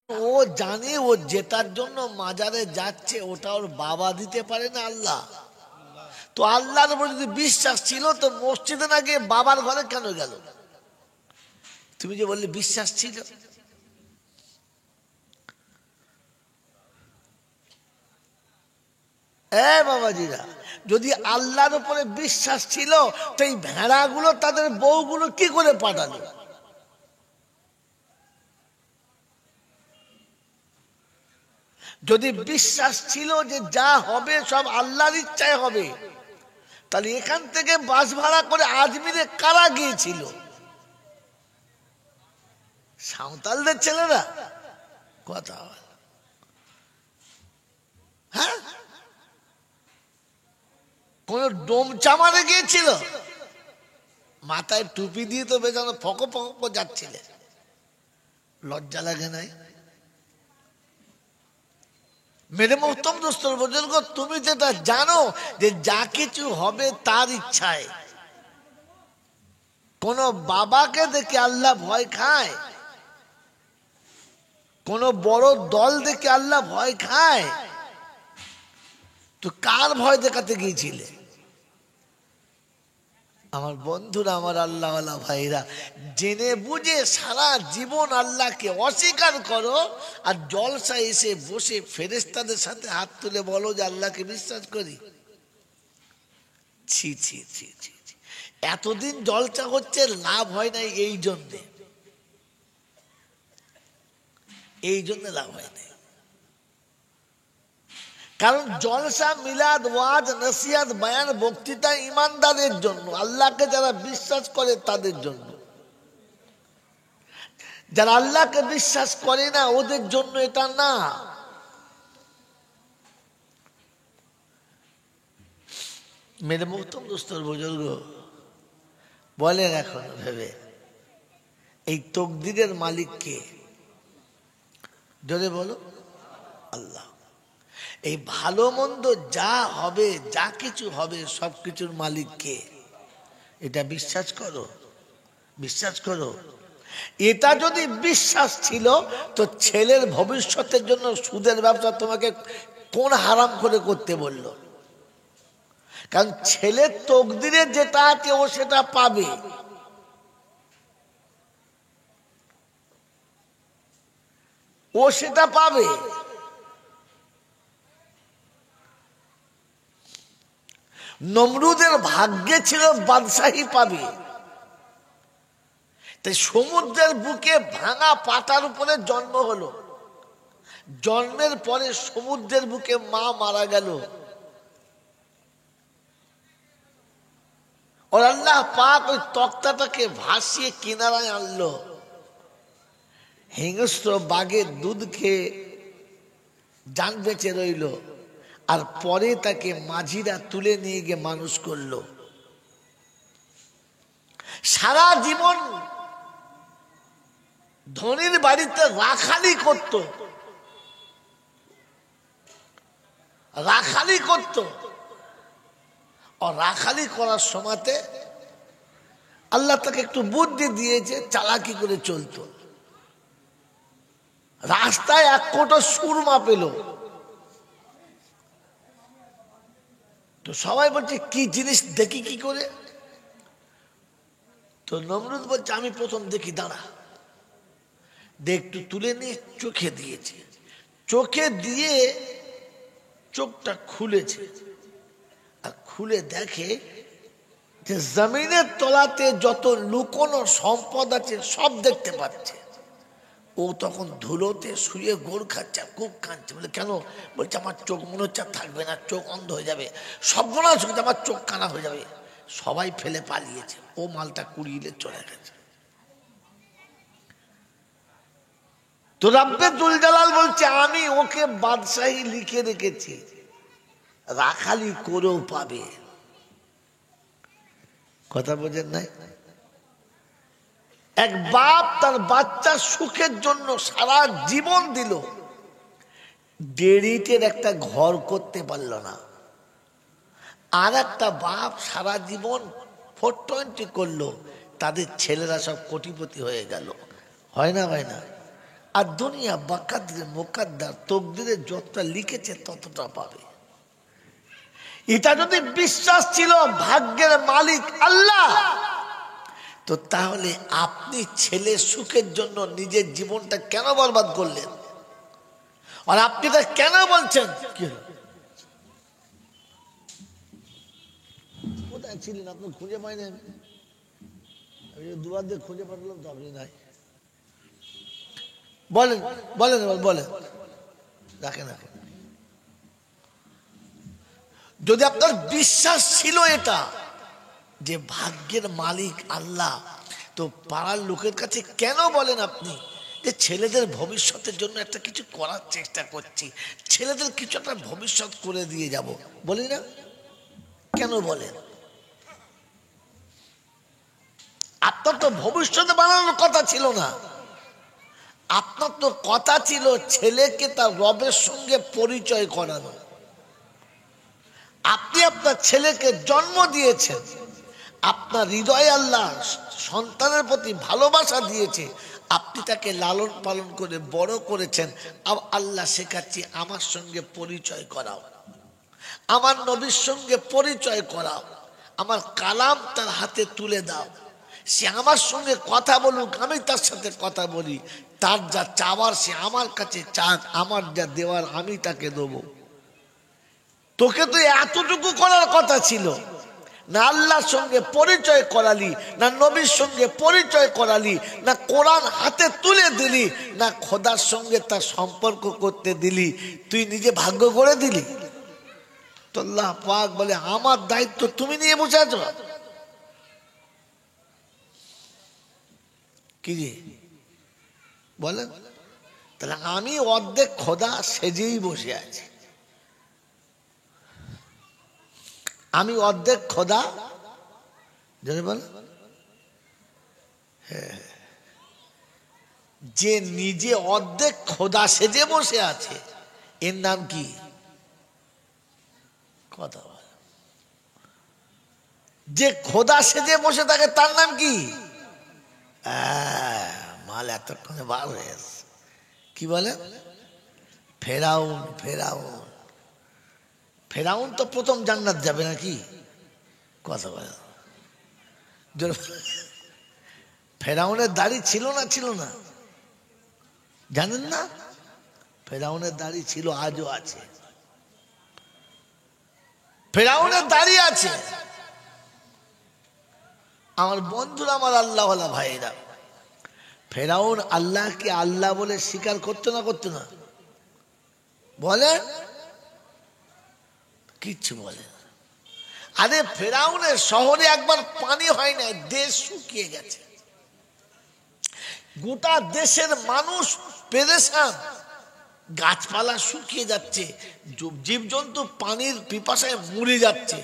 ও জানে ও যেটার জন্য মাজারে যাচ্ছে ওটা ওর বাবা দিতে পারে না, আল্লাহ। তো আল্লাহর উপর যদি বিশ্বাস ছিল তো মসজিদে না গিয়ে বাবার ঘরে কেন গেল? তুমি যে বললে বিশ্বাস ছিল, বাবাজিরা, যদি আল্লাহর উপরে বিশ্বাস ছিল তো এই ভেড়াগুলো তাদের বউগুলো কি করে পাঠালো? যদি বিশ্বাস ছিল যে যা হবে সব আল্লাহর ইচ্ছায় হবে, তাহলে এখান থেকে বাস ভাড়া করে আজমিরে কারা গিয়েছিল? সাঁওতালদের ছেলেরা? কথা বল। হ্যাঁ, কোন ডোম চামারে গিয়েছিল? মাথায় টুপি দিয়ে তো বেজানো ফকো ফকো যাচ্ছিলে, লজ্জা লাগে নাই? মেরে মোহতম দোস্তর বুজুর্গ, তুমি যেটা জানো যে যা কিছু হবে তার ইচ্ছায়। কোন বাবাকে দেখে আল্লাহ ভয় খায়? কোন বড় দল দেখে আল্লাহ ভয় খায়? তো কার ভয় দেখাতে গিয়েছিলে? আমার বন্ধুরা, আমার আল্লাহওয়ালা ভাইরা, জেনে বুঝে সারা জীবন আল্লাহকে অস্বীকার করো আর জলসা এসে বসে ফেরেশতাদের সাথে হাত তুলে বলো যে আল্লাহকে বিশ্বাস করি। ছি ছি ছি ছি ছি। এতদিন জলসা হচ্ছে, লাভ হয় নাই এই জন্যে, এই জন্য লাভ হয় নাই। কারণ জলসা, মিলাদ, ওয়াজ, নসিহত, বয়ান, বক্তৃতা ইমানদারের জন্য, আল্লাহকে যারা বিশ্বাস করে তাদের জন্য। যারা আল্লাহকে বিশ্বাস করে না ওদের জন্য এটা না। মেরে মোহতম দোস্তর বুজুর্গ, বলেন এখন ভেবে, এই তকদিরের মালিক কে? জোরে বলো, আল্লাহ। এই ভালো মন্দ যা হবে, যা কিছু হবে, সব কিছুর মালিক কে? এটা বিশ্বাস করো, বিশ্বাস করো। এটা যদি বিশ্বাস ছিল তো ছেলের ভবিষ্যতের জন্য সুদের ব্যবসা তোমাকে কোন হারাম করে করতে বললো? কারণ ছেলের তকদিরে যেটা আছে ও সেটা পাবে। ও সেটা পাবে। নমরুদের ভাগ্যে ছিল বাদশাহী পাবে। তাই সমুদ্রের বুকে ভাঙা পাতার উপরে জন্ম হলো, জন্মের পরে সমুদ্রের বুকে মা মারা গেল। और আল্লাহ পাক ওই তক্তাটাকে ভাসিয়ে কিনারায় আনলো। হিংস্র বাঘের দুধ খেয়ে জান বেঁচে রইল, আর পরে তাকে মাঝিরা তুলে নিয়ে গিয়ে মানুষ করলো। সারা জীবন ধনীর বাড়িতে রাখালি করত, রাখালি করত। আর রাখালি করার সময়তে আল্লাহ তাকে একটু বুদ্ধি দিয়েছে, চালাকি করে চলতো। রাস্তায় এক কোটো সুরমা পেল, তো সবাই বলছে কি জিনিস, দেখি কি করে। তো নমরুদ বলছে আমি প্রথম দেখি, দাঁড়া। একটু তুলে নিয়ে চোখে দিয়েছে, চোখে দিয়ে চোখটা খুলেছে, আর খুলে দেখে যে জমিনের তলাতে যত লুকোনো সম্পদ আছে সব দেখতে পাচ্ছে। ও তখন ধুলোতে শুয়ে গোড় খাচ্ছে, খুব কাঁদছে। বলে কেন? বলছে আমার চোখ মনে হচ্ছে থাকবে না, চোখ অন্ধ হয়ে যাবে, সর্বনাশ হয়ে যাবে, আমার চোখ কানা হয়ে যাবে। সবাই ফেলে পালিয়েছে, ও মালটা কুড়িয়ে চলে গেছে। তো রব্বে দুল জালাল বলছে আমি ওকে বাদশাহী লিখে রেখেছি, রাখালি করেও পাবে। কথা বোঝেন নাই? এক বাপ তার বাচ্চার সুখের জন্য সারা জীবন দিল, দেড়িটের একটা ঘর করতে পারল না। আর একটা বাপ সারা জীবন 420 করলো, তাদের ছেলেরা সব কোটিপতি হয়ে গেল। হয় না? হয় না? আর দুনিয়া বাকাদরে মোকাদ্দার, তকদিরে যতটা লিখেছে ততটা পাবে। এটা যদি বিশ্বাস ছিল ভাগ্যের মালিক আল্লাহ, তো তাহলে আপনি ছেলের সুখের জন্য নিজের জীবনটা কেন বরবাদ করলেন? আর আপনি তা কেন বলছেন? কি হলো? কোথায় ছিলেন? আপনি খুঁজে পাইনি আমি, দুবার দিয়ে খুঁজে পাঠালাম তো আপনি নাই। বলেন বলেন বলেন, রাখেন রাখেন। যদি আপনার বিশ্বাস ছিল এটা যে ভাগ্যের মালিক আল্লাহ, তো পাড়ার লোকের কাছে কেন বলেন আপনি যে ছেলেদের ভবিষ্যতের জন্য একটা কিছু করার চেষ্টা করছি, ছেলেদের কিছু একটা ভবিষ্যৎ করে দিয়ে যাব, বলি না? কেন বলেন? আপনার তো ভবিষ্যতে বানানোর কথা ছিল না, আপনার তো কথা ছিল ছেলেকে তার রবের সঙ্গে পরিচয় করানো। আপনি আপনার ছেলেকে জন্ম দিয়েছেন, আপনার হৃদয়ে আল্লাহ সন্তানের প্রতি ভালোবাসা দিয়েছে, আপনি তাকে লালন পালন করে বড় করেছেন। আল্লাহ শেখাচ্ছি আমার সঙ্গে পরিচয় করাও, আমার নবীর সঙ্গে পরিচয় করাও, আমার কালাম তার হাতে তুলে দাও, সে আমার সঙ্গে কথা বলুক, আমি তার সাথে কথা বলি, তার যা চাওয়ার সে আমার কাছে চাক, আমার যা দেওয়ার আমি তাকে দেবো। তোকে তো এতটুকু করার কথা ছিল না, আল্লাহর সঙ্গে পরিচয় করালি না, নবীর সঙ্গে পরিচয় করালি না, কোরআন হাতে তুলে দিলি না, খোদার সঙ্গে তার সম্পর্ক করতে দিলি, তুই নিজে ভাগ্য করে দিলি। তো আল্লাহ পাক বলে আমার দায়িত্ব তুমি নিয়ে বসে আছো। কি রে বলেন? তাহলে আমি অর্ধেক খোদা সেজেই বসে আছি, আমি অর্ধেক খোদা। বল, যে নিজে অর্ধেক খোদা সেজে বসে আছে এর নাম কি? কথা বল। যে খোদা সেজে বসে থাকে তার নাম কি? মাল এতক্ষণে বার হয়ে গেছে। কি বলে? ফেরাউন। ফেরাউন, ফেরাউন তো প্রথম জান্নাত যাবে নাকি? কথা বলে। ফেরাউনের দাড়ি ছিল না? ছিল না? জানেন না? ফেরাউনের দাড়ি ছিল, আজও আছে। ফেরাউনের দাড়ি আছে। আমার বন্ধুরা, আমার আল্লাহওয়ালা ভাইরা, ফেরাউন আল্লাহকে আল্লাহ বলে স্বীকার করতো না? করতো না? বলে কিচ্ছু বলে। আরে ফেরাউনের শহরে একবার পানি হয় না, দেশ শুকিয়ে গেছে, গোটা দেশের মানুষ পেরেশান, গাছপালা শুকিয়ে যাচ্ছে, জীবজন্তু পানির পিপাসায় মরে যাচ্ছে।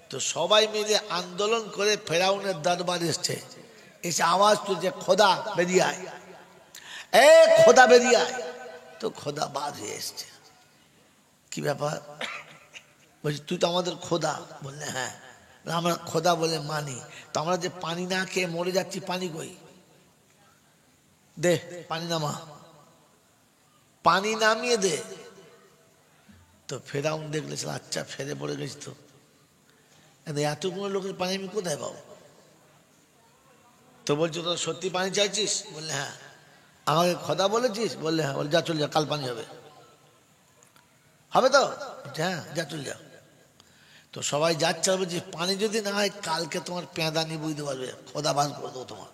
তো সবাই মিলে আন্দোলন করে ফেরাউনের দরবারে এসছে, এসে আওয়াজ তুলছে, খোদা বেরিয়ে আয়, এ খোদা বেরিয়ে আয়। তো খোদা বাদ হয়ে এসছে। কি ব্যাপার? বলছি তুই তো আমাদের খোদা। বললে হ্যাঁ। আমরা খোদা বলে মানি, তো আমরা যে পানি না খেয়ে মরে যাচ্ছি, পানি কই? দে পানি নামা, পানি নামিয়ে দে। তো ফেরাউন দেখলে আচ্ছা ফেরে পড়ে গেছি, তো এতগুলো লোকের পানি আমি কোথায় পাবো? তো বলছো তো সত্যি পানি চাইছিস? বললে হ্যাঁ। আমাকে খোদা বলেছিস? বললে হ্যাঁ। বল যা চল যা, কাল পানি হবে। হবে তো? হ্যাঁ যা চল যা। তো সবাই যাচ্ছে, বলছি পানি যদি না হয় কালকে তোমার পেঁদানি বুঝতে পারবে, খোদা বাস করে দেবো তোমার।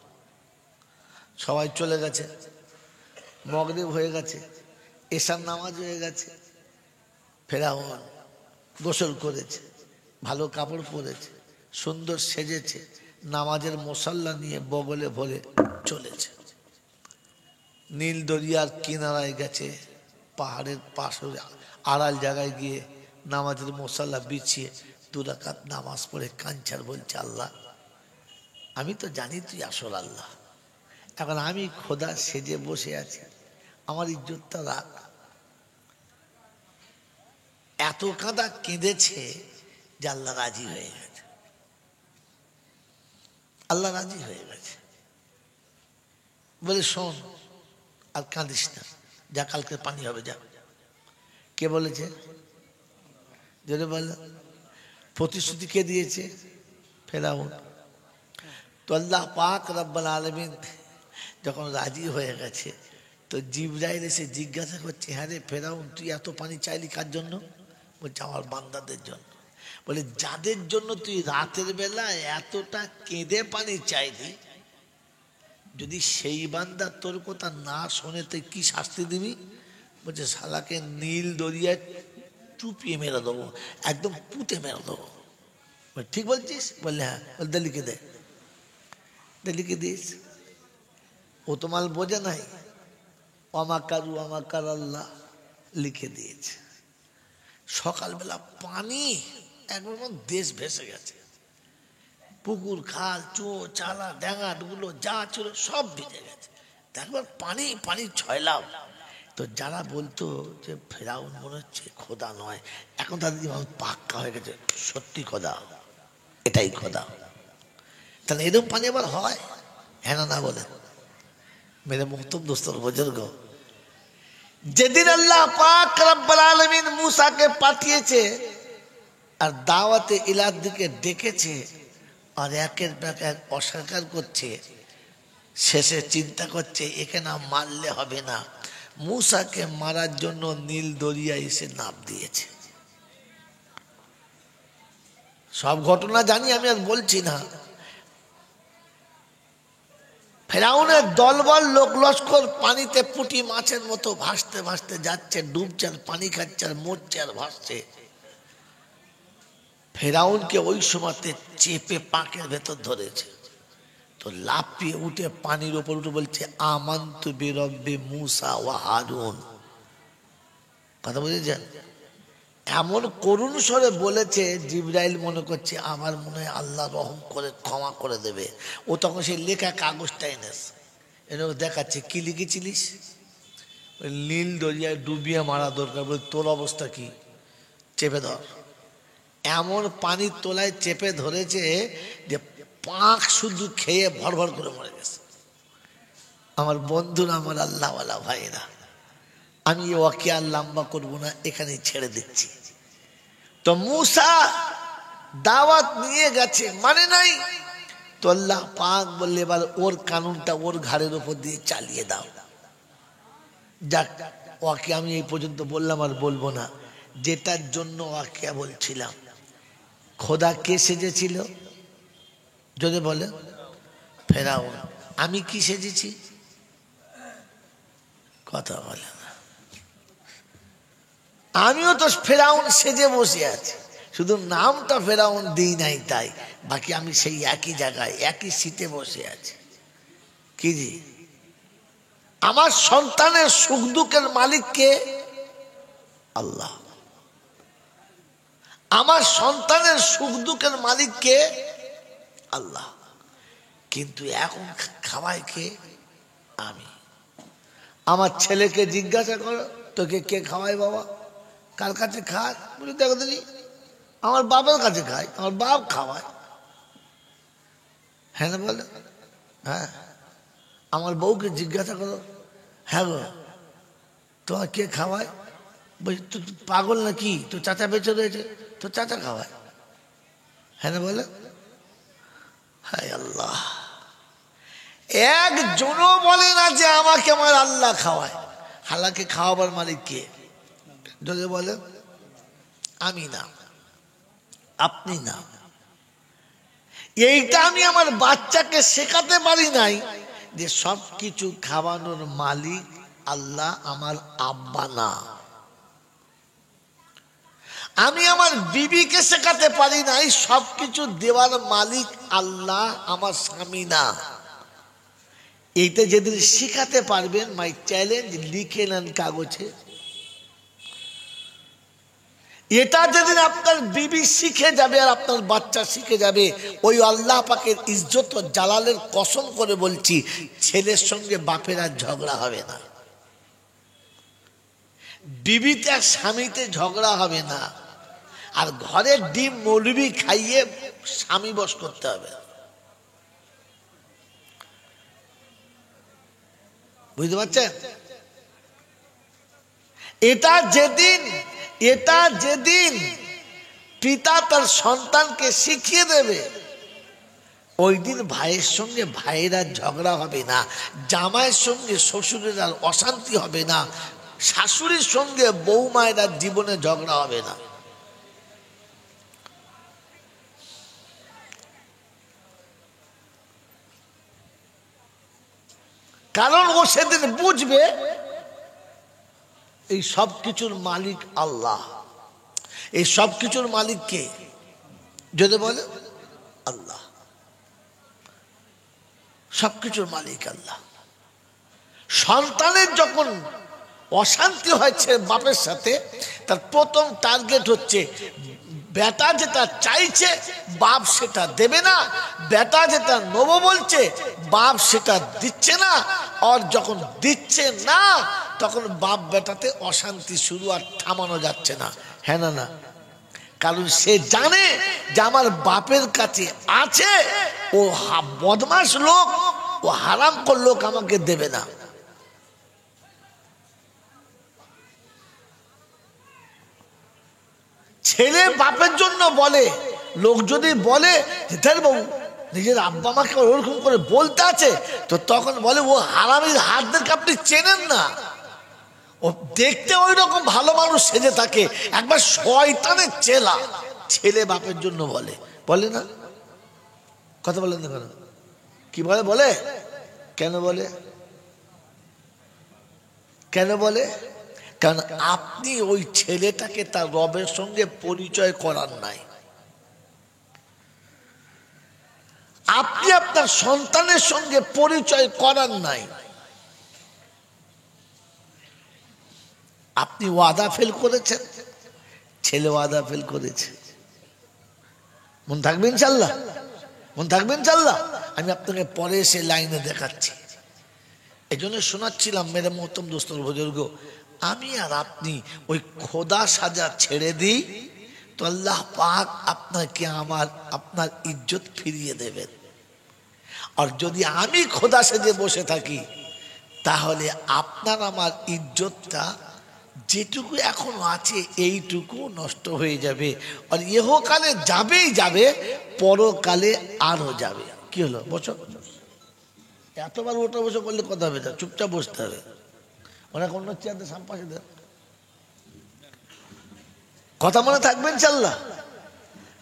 সবাই চলে গেছে, মগরিব হয়ে গেছে, এশার নামাজ হয়ে গেছে। ফেরাউন গোসল করেছে, ভালো কাপড় পরেছে, সুন্দর সেজেছে, নামাজের মুসাল্লা নিয়ে বগলে ভরে চলেছে। নীল দরিয়ার কিনারায় গেছে, পাহাড়ের পাশে আড়াল জায়গায় গিয়ে নামাজের মুসাল্লা বিছিয়ে 2 রাকাত নামাজ পড়ে কাঞ্চার বলছে, আল্লাহ আমি তো জানি তুই আসল আল্লাহ, এখন আমি খোদা সেজে বসে আছি, আমার ইজ্জতটা রাখ। এত কাঁদা কেঁদেছে যে আল্লাহ রাজি হয়ে গেছে। আল্লাহ রাজি হয়ে গেছে, বলে শোন আর কাঁদিস না, যা কালকে পানি হবে যা। কে বলেছে? যদি বলল প্রতিশ্রুতি কে দিয়েছে? ফেরাউন। তো আল্লাহ পাক রব্বুল আলামিন যখন রাজি হয়ে গেছে, তো জিবরাইল এসে জিজ্ঞাসা করছে, হ্যাঁ রে ফেরাউন, তুই এত পানি চাইলি কার জন্য? বলছে আমার বান্দাদের জন্য। বলে যাদের জন্য তুই রাতের বেলা এতটা কেঁদে পানি চাইলি, যদি সেই বান্দা তোর কথা না শোনে তুই কি শাস্তি দিবি? বলছে শালাকে নীল দরিয়ায় চুপিয়ে মেরে দেবো, একদম পুঁতে মেরে দেবো। ঠিক বলছিস? বললে হ্যাঁ। বলতে লিখে দে। লিখে দিস। ও তো মাল বোঝে নাই, অমাকারু অমাকার আল্লাহ লিখে দিয়েছে। সকালবেলা পানি একবার দেশ ভেসে গেছে, পুকুর খাল চো চালা ড্যাঙা গুলো যা ছিল সব ভিজে গেছে। একবার পানি পানি ছয়লাম। তো যারা বলতো যে ফেরাউন মনে হচ্ছে খোদা নয়, এখন তাদের পাক্কা হয়ে গেছে সত্যি খোদা, এটাই খোদা। তাহলে এরকম পানি আবার হয়? হ্যাঁ না বলে মেরে মুহতম দোস্তর বুজুর্গ, যেদিন আল্লাহ পাক রব্বুল আলামিন মূসাকে পাঠিয়েছে আর দাওয়াতে ইলার দিকে ডেকেছে, আর একের পর এক অস্বীকার করছে, শেষে চিন্তা করছে একে না মারলে হবে না, মূসাকে মারার জন্য নীল দরিয়া এসে নাম দিয়েছে। সব ঘটনা জানি, আমি আর বলছি না। ফেরাউনের দলবল লোক লস্কর পানিতে পুঁটি মাছের মতো ভাসতে ভাসতে যাচ্ছে, ডুবছে আর পানি খাচ্ছে আর মরছে আর ভাসছে। ফেরাউনকে ওই সময়তে চেপে পাকের ভেতর ধরেছে। তো লাফিয়ে উঠে পানির ওপর উঠে বলছে আমানতু বিরব্বি মূসা ওয়া হারুন। কথা বুঝেছেন? এমন করুণ স্বরে বলেছে, জিবরাইল মনে করছে আমার মনে হয় আল্লাহ রহম করে ক্ষমা করে দেবে। ও তখন সেই লেখা কাগজটা এনেছে, এনে দেখাচ্ছে কি লিখেছিলিস? নীল দরিয়ায় ডুবিয়ে মারা দরকার। বলে তোর অবস্থা কি? চেপে ধর। এমন পানির তোলায় চেপে ধরেছে যে পাক শুধু খেয়ে ভর ভর করে মরে গেছে। আমার বন্ধুরা, আমার আল্লাহওয়ালা ভাইরা, আমি ওকে আর লম্বা করবো না, এখানেই ছেড়ে দিচ্ছি। তো মূসা দাওয়াত নিয়ে গেছে, মানে নাই। তো আল্লাহ পাক বললে এবার ওর কানুনটা ওর ঘাড়ের উপর দিয়ে চালিয়ে দাও। যাক, ওকে আমি এই পর্যন্ত বললাম, আর বলবো না। যেটার জন্য ওকে বলছিলাম, খোদা কে সেজেছিল? যদি বলে ফেরাউন। আমি কি সেজেছি? কথা বলে না। আমিও তো ফেরাউন সেজে বসে আছি, শুধু নামটা ফেরাউন দিই নাই তাই। বাকি আমি সেই একই জায়গায় একই সিটে বসে আছি। কি জি? আমার সন্তানের সুখ দুঃখের মালিক কে? আল্লাহ। আমার সন্তানের সুখ দুঃখের মালিক কে? আল্লাহ। কিন্তু এখন খাওয়ায় কে? আমি। আমার ছেলেকে জিজ্ঞাসা করো তোকে কে খাওয়ায় বাবা? কার কাছে খায়? বলে দেখো দিনি আমার বাবার কাছে খায়, আমার বাপ খাওয়ায়। হ্যাঁ না বলে? হ্যাঁ। আমার বউকে জিজ্ঞাসা করো, হ্যাঁ গো তোমার কে খাওয়ায়? বলছি তুই পাগল নাকি? তোর চাচা বেঁচে রয়েছে, তোর চাচা খাওয়ায়। হ্যাঁ না বলে? হায় আল্লাহ, একজনও বলে না যে আমাকে আমার আল্লাহ খাওয়ায়। হালাকে খাওয়াবার মালিক কে? যদি বলে আমি না, আপনি না। এইটা আমি আমার বাচ্চাকে শেখাতে পারি নাই যে সব কিছু খাওয়ানোর মালিক আল্লাহ, আমার আব্বা না। আমি আমার বিবিকে শেখাতে পারি নাই সবকিছু দেওয়ার মালিক আল্লাহ, আমার স্বামী না। এইটা যেদিন শিখাতে পারবেন, মাই চ্যালেঞ্জ, লিখে নেন কাগজে। এটা যেদিন আপনার বিবি শিখে যাবে আর আপনার বাচ্চা শিখে যাবে, ওই আল্লাহ পাকের ইজ্জত ও জালালের কসম করে বলছি, ছেলের সঙ্গে বাপের আর ঝগড়া হবে না, বিবিতে আর স্বামীতে ঝগড়া হবে না। আর ঘরের ডিম মৌলবি খাইয়ে স্বামী বশ করতে হবে। বুঝতে পারছেন? এটা যেদিন পিতা তার সন্তানকে শিখিয়ে দেবে, ওই দিন ভাইয়ের সঙ্গে ভাইয়েরা ঝগড়া হবে না, জামাইয়ের সঙ্গে শ্বশুরের আর অশান্তি হবে না, শাশুড়ির সঙ্গে বৌমায়েরা জীবনে ঝগড়া হবে না। কারণ ও সেদিন বুঝবে এই সব কিছুর মালিক আল্লাহ। এই সব কিছুর মালিক কে? যদি বলে আল্লাহ, সবকিছুর মালিক আল্লাহ। সন্তানের যখন অশান্তি হয়েছে বাপের সাথে, তার প্রথম টার্গেট হচ্ছে বেটা যেটা চাইছে বাপ সেটা দেবে না, বেটা যেটা নেবো বলছে বাপ সেটা দিচ্ছে না, আর যখন দিচ্ছে না তখন বাপ বেটাতে অশান্তি শুরু, আর থামানো যাচ্ছে না। হ্যাঁ না? কারণ সে জানে যে আমার বাপের কাছে আছে, ও বদমাশ লোক, ও হারামখোর লোক আমাকে দেবে না। ছেলে বাপের জন্য বলে, লোক যদি বলে বাবু নিজের আব্বা আমাকে ওরকম করে বলতে আছে, তো তখন বলে ও হারামির হাতদেরকে আপনি চেনেন না, ও দেখতে ওই রকম ভালো মানুষ সেজে থাকে, একবার শয়তানের চেলা। ছেলে বাপের জন্য বলে, বলে না? কথা বলেন না কেন? কি বলে? কেন বলে? কারণ আপনি ওই ছেলেটাকে তার রবের সঙ্গে পরিচয় করার নাই। আপনি আপনার সন্তানের সঙ্গে পরিচয় করার নাই। আপনি ওয়াদা ফেল করেছেন, ছেলে ওয়াদা ফেল করেছে। মন থাকবে ইনশাল্লাহ? আমি আপনাকে পরে এসে লাইনে দেখাচ্ছি। এই জন্য শোনাচ্ছিলাম মেরে মোহতম দোস্তর বুজুর্গ, আমি আর আপনি ওই খোদা সাজা ছেড়ে দিই তো আল্লাহ পাক আপনাকে আপনার ইজ্জত ফিরিয়ে দেবেন। আর যদি আমি খোদা সেজে বসে থাকি তাহলে আপনার আমার ইজ্জতটা যেটুকু এখনো আছে এইটুকু নষ্ট হয়ে যাবে। আর ইহকালে যাবেই যাবে, পরকালে আরো যাবে। কি হলো বসো? এতবার ওটা বসে করলে কথা হবে না, চুপচাপ বসতে হবে। অনেক অন্য চেয়ার সামপাশে দেন, কথা মনে থাকবেন ইনশাল্লাহ।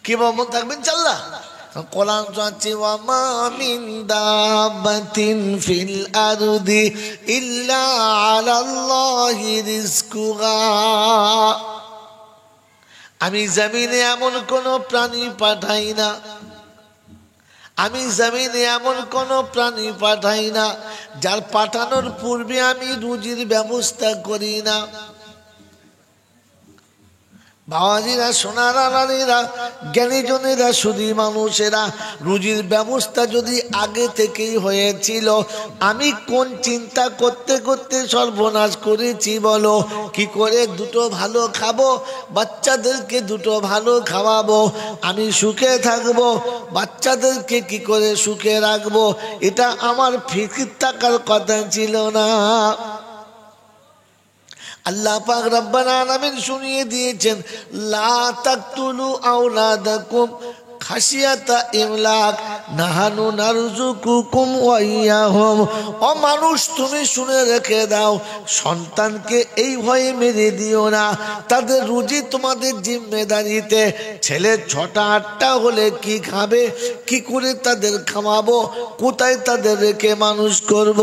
কি মনে থাকবেন ইনশাল্লাহ? কোরআন চাচ্ছি ওয়ামা মিন দাবাতিন ফিল আরদি ইল্লা আলাল্লাহি রিজকুহা। আমি জমিনে এমন কোন প্রাণী পাঠাই না, আমি জমিনে এমন কোন প্রাণী পাঠাই না যার পাঠানোর পূর্বে আমি রুজির ব্যবস্থা করি না। বাবাজিরা, সোনারা, নারীরা, জ্ঞানীজনেরা, শুধু মানুষেরা, রুজির ব্যবস্থা যদি আগে থেকেই হয়েছিল, আমি কোন চিন্তা করতে করতে সর্বনাশ করেছি বলো? কি করে দুটো ভালো খাবো, বাচ্চাদেরকে দুটো ভালো খাওয়াবো, আমি সুখে থাকবো, বাচ্চাদেরকে কি করে সুখে রাখবো, এটা আমার ফিকির থাকার কথা ছিল না। আল্লাহ পাক রব্বানা আলামিন শুনিয়ে দিয়েছেন, লা তাকতুলু আওলাদাকুম খাশিয়াতা ইমলাক নাহানু নারযুকুকুম ওয়া ইয়াহুম। ও মানুষ, তুমি শুনে রেখে দাও, সন্তানকে এই ভয়ে মেরে দিও না, তাদের রুজি তোমাদের জিম্মেদারিতে। ছেলে 6টা 8টা হলে কি খাবে, কি করে তাদের খাওয়াবো, কোথায় তাদের রেখে মানুষ করব,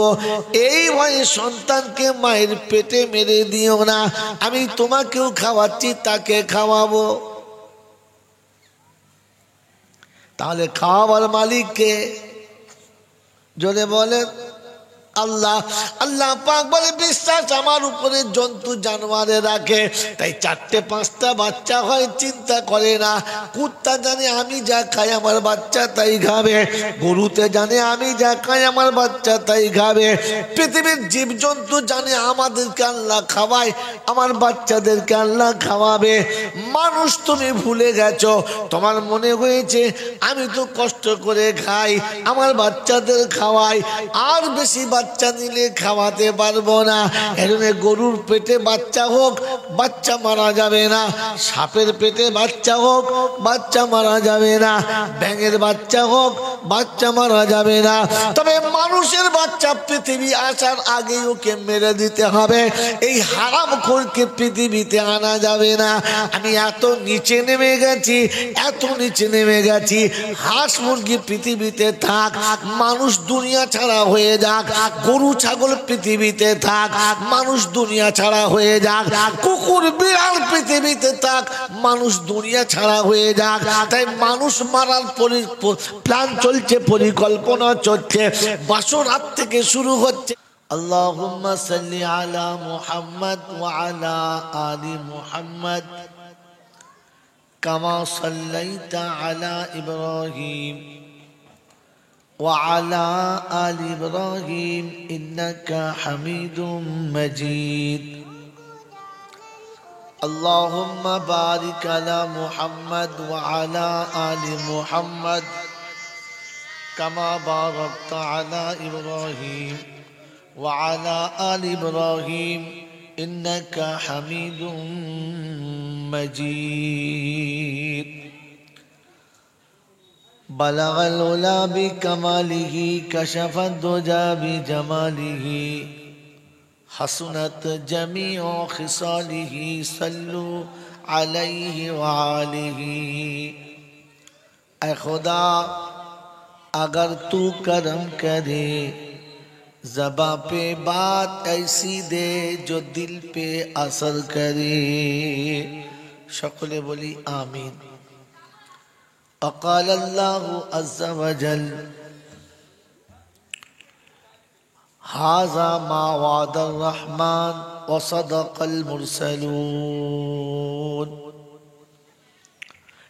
এই ভয়ে সন্তানকে মায়ের পেটে মেরে দিও না। আমি তোমাকেও খাওয়াচ্ছি, তাকে খাওয়াবো। তাহলে খাওয়াবার মালিক কে? জোরে বলেন আল্লাহ। আল্লাহ পাক বলে, বিশ্বাস আমার উপরে জন্তু জানোয়ারে রাখে, তাই 4টে 5টা বাচ্চা হয়, চিন্তা করে না। কুত্তা জানে আমি যা খাই আমার বাচ্চা তাই খাবে, গরুতে জানে আমি যা খাই আমার বাচ্চা তাই খাবে, পৃথিবীর জীবজন্তু জানে আমাদেরকে আল্লাহ খাওয়ায়, আমার বাচ্চাদেরকে আল্লাহ খাওয়াবে। মানুষ তুমি ভুলে গেছো। তোমার মনে হয়েছে আমি তো কষ্ট করে খাই, আমার বাচ্চাদের খাওয়াই, আর বেশি বাচ্চা নিলে খাওয়াতে পারবো না, এজন্য গরুর পেটে বাচ্চা হোক বাচ্চা মারা যাবে না, সাপের পেটে বাচ্চা হোক বাচ্চা মারা যাবে না, ব্যাঙের বাচ্চা হোক বাচ্চা মারা যাবে না, তবে মানুষের বাচ্চা পৃথিবী আসার আগে ওকে মেরে দিতে হবে। এই হারামখোরকে পৃথিবীতে আনা যাবে না। আমি এত নিচে নেমে গেছি, এত নিচে নেমে গেছি, হাঁস মুরগি পৃথিবীতে থাক, মানুষ দুনিয়া ছাড়া হয়ে যাক, গরু ছাগল পৃথিবীতে থাক, মানুষ দুনিয়া ছাড়া হয়ে যাক, কুকুর বিড়াল পৃথিবীতে থাক, মানুষ দুনিয়া ছাড়া হয়ে যাক। তাই মানুষ মারার প্ল্যান চলছে, পরিকল্পনা চলছে, বাসরাত থেকে শুরু হচ্ছে। আল্লাহুম্মা সাল্লি আলা মুহাম্মাদ ওয়া আলা আলি মুহাম্মাদ কামা সাল্লাইতা আলা ইব্রাহিম ওয়া আলা আলি ইব্রাহিম ইন্নাকা হামিদুম মাজিদ। আল্লাহুম্মা বারিক আলা মুহাম্মাদ ওয়া আলা আলি মুহাম্মাদ কামা বারাকতা আলা ইব্রাহিম وعلى آل إبراهيم إنك حميد مجيد. بلغ العلا بكماله كشف الدجى بجماله حسنت جميع خصاله صلوا عليه وآله. اے خدا اگر تو کرم کرے ज़बां पे बात ऐसी दे जो दिल पे असर करे। शकले बोली आमीन। अक़ाल अल्लाहु अज़्ज़ा वजल हाज़ा मा वादा रहमान व सदक़ल मुरसलून।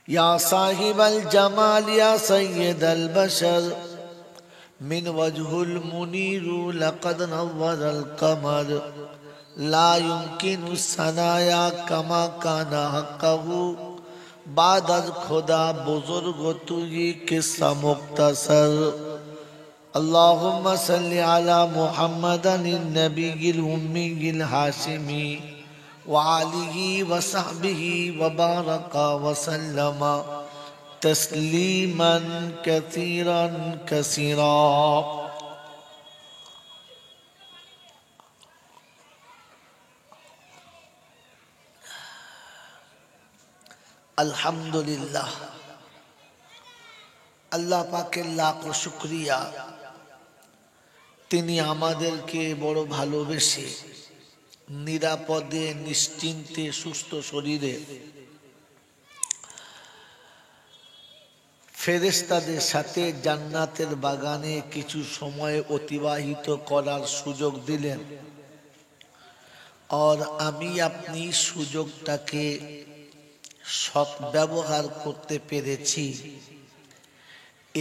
या साहिबल जमाल या सय्यदल बशर मिन वजहुल मुनीरु लक़द नव्वरल क़मर ला युमकिनु सनाया कमा काना हक़्क़हु बादल खुदा बुज़ुर्ग तुझी किस्सा मुख्तसर। अल्लाहुम्मा सल्लि अला मुहम्मदिन नबिय्यिल उम्मिय्यिल हाशिमी व आलिहि व सहबिहि व बारका व सल्लमा तस्लीमन कसीरन कसीरा। अल्हम्दुलिल्लाह, अल्लाह पाकेर लाखो शुक्रिया, तिनी आमादेरके बड़ो भालोबेसे निरापदे निश्चिन्ते सुस्थ शरीरे ফেরেশতাদের সাথে জান্নাতের বাগানে কিছু সময় অতিবাহিত করার সুযোগ দিলেন। আর আমি আপনি সুযোগটাকে সদ্ব্যবহার করতে পেরেছি,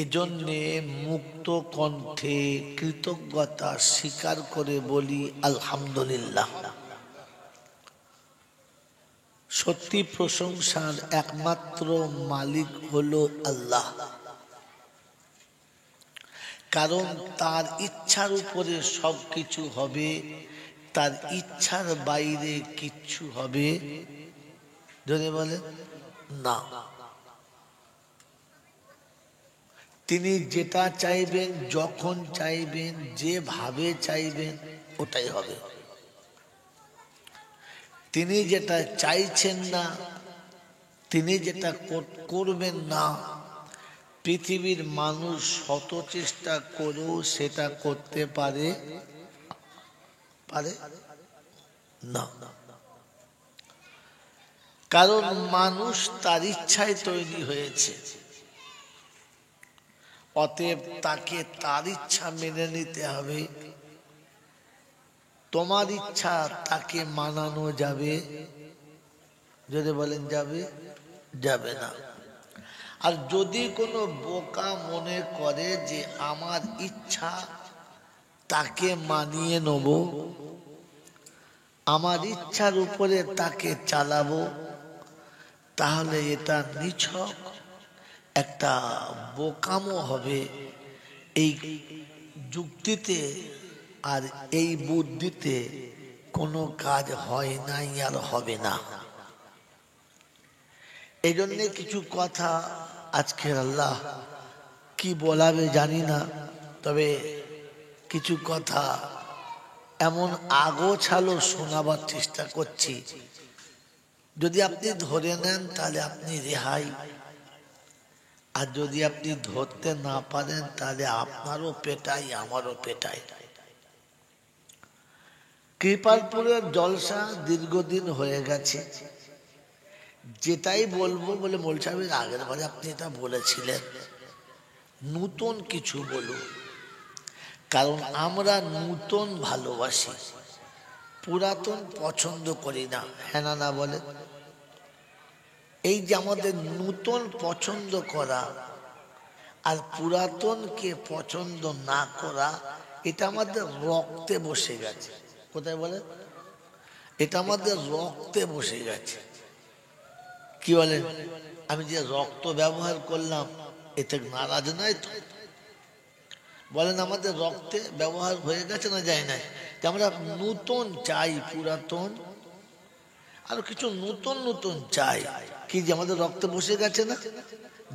এজন্যে মুক্ত কণ্ঠে কৃতজ্ঞতা স্বীকার করে বলি আলহামদুলিল্লাহ। সত্যি প্রশংসার একমাত্র মালিক হলো আল্লাহ, কারণ তার ইচ্ছার উপরে সবকিছু হবে, তার ইচ্ছার বাইরে কিচ্ছু হবে যদি বলে না। তিনি যেটা চাইবেন, যখন চাইবেন, যেভাবে চাইবেন ওটাই হবে। তিনি যেটা চাইছেন না, তিনি যেটা করবেন না, পৃথিবীর মানুষ শত চেষ্টা করেও সেটা করতে পারে না, কারণ মানুষ তার ইচ্ছায় তৈরি হয়েছে। অতএব তাকে তার ইচ্ছা মেনে নিতে হবে। তোমার ইচ্ছা তাকে মানানো যাবে যদি বলেন যাবে, যাবে না। আর যদি কোনো বোকা মনে করে যে আমার ইচ্ছা তাকে মানিয়ে নেব, আমার ইচ্ছার উপরে তাকে চালাবো, তাহলে এটা নিছক একটা বোকামো হবে। এই যুক্তিতে আর এই বুদ্ধিতে কোনো কাজ হয় নাই আর হবে না। এই জন্যে কিছু কথা আজকের আল্লাহ কি বলাবে জানি না, তবে কিছু কথা এমন আগোছালো শোনাবার চেষ্টা করছি, যদি আপনি ধরে নেন তাহলে আপনি রেহাই, আর যদি আপনি ধরতে না পারেন তাহলে আপনারও পেটাই আমারও পেটাই। কৃপালপুরের জলসা দীর্ঘদিন হয়ে গেছে, যেটাই বলবো বলে মোল সাহেবের আগের বারে আপনি এটা বলেছিলেন, নূতন কিছু বলুন, কারণ আমরা নূতন ভালোবাসি, পুরাতন পছন্দ করি না। হ্যাঁ না বলে? এই যে আমাদের নূতন পছন্দ করা আর পুরাতনকে পছন্দ না করা, এটা আমাদের রক্তে বসে গেছে। কোথায় বলে? এটা আমাদের রক্তে বসে গেছে। কি বলে? আমি যে রক্ত ব্যবহার করলাম এতে নারাজ নয় তো? বলেন আমাদের রক্তে ব্যবহার হয়ে গেছে না যায় না? যে আমরা নূতন চাই, পুরাতন আরো কিছু নূতন নূতন চাই। কি যে আমাদের রক্তে বসে গেছে না?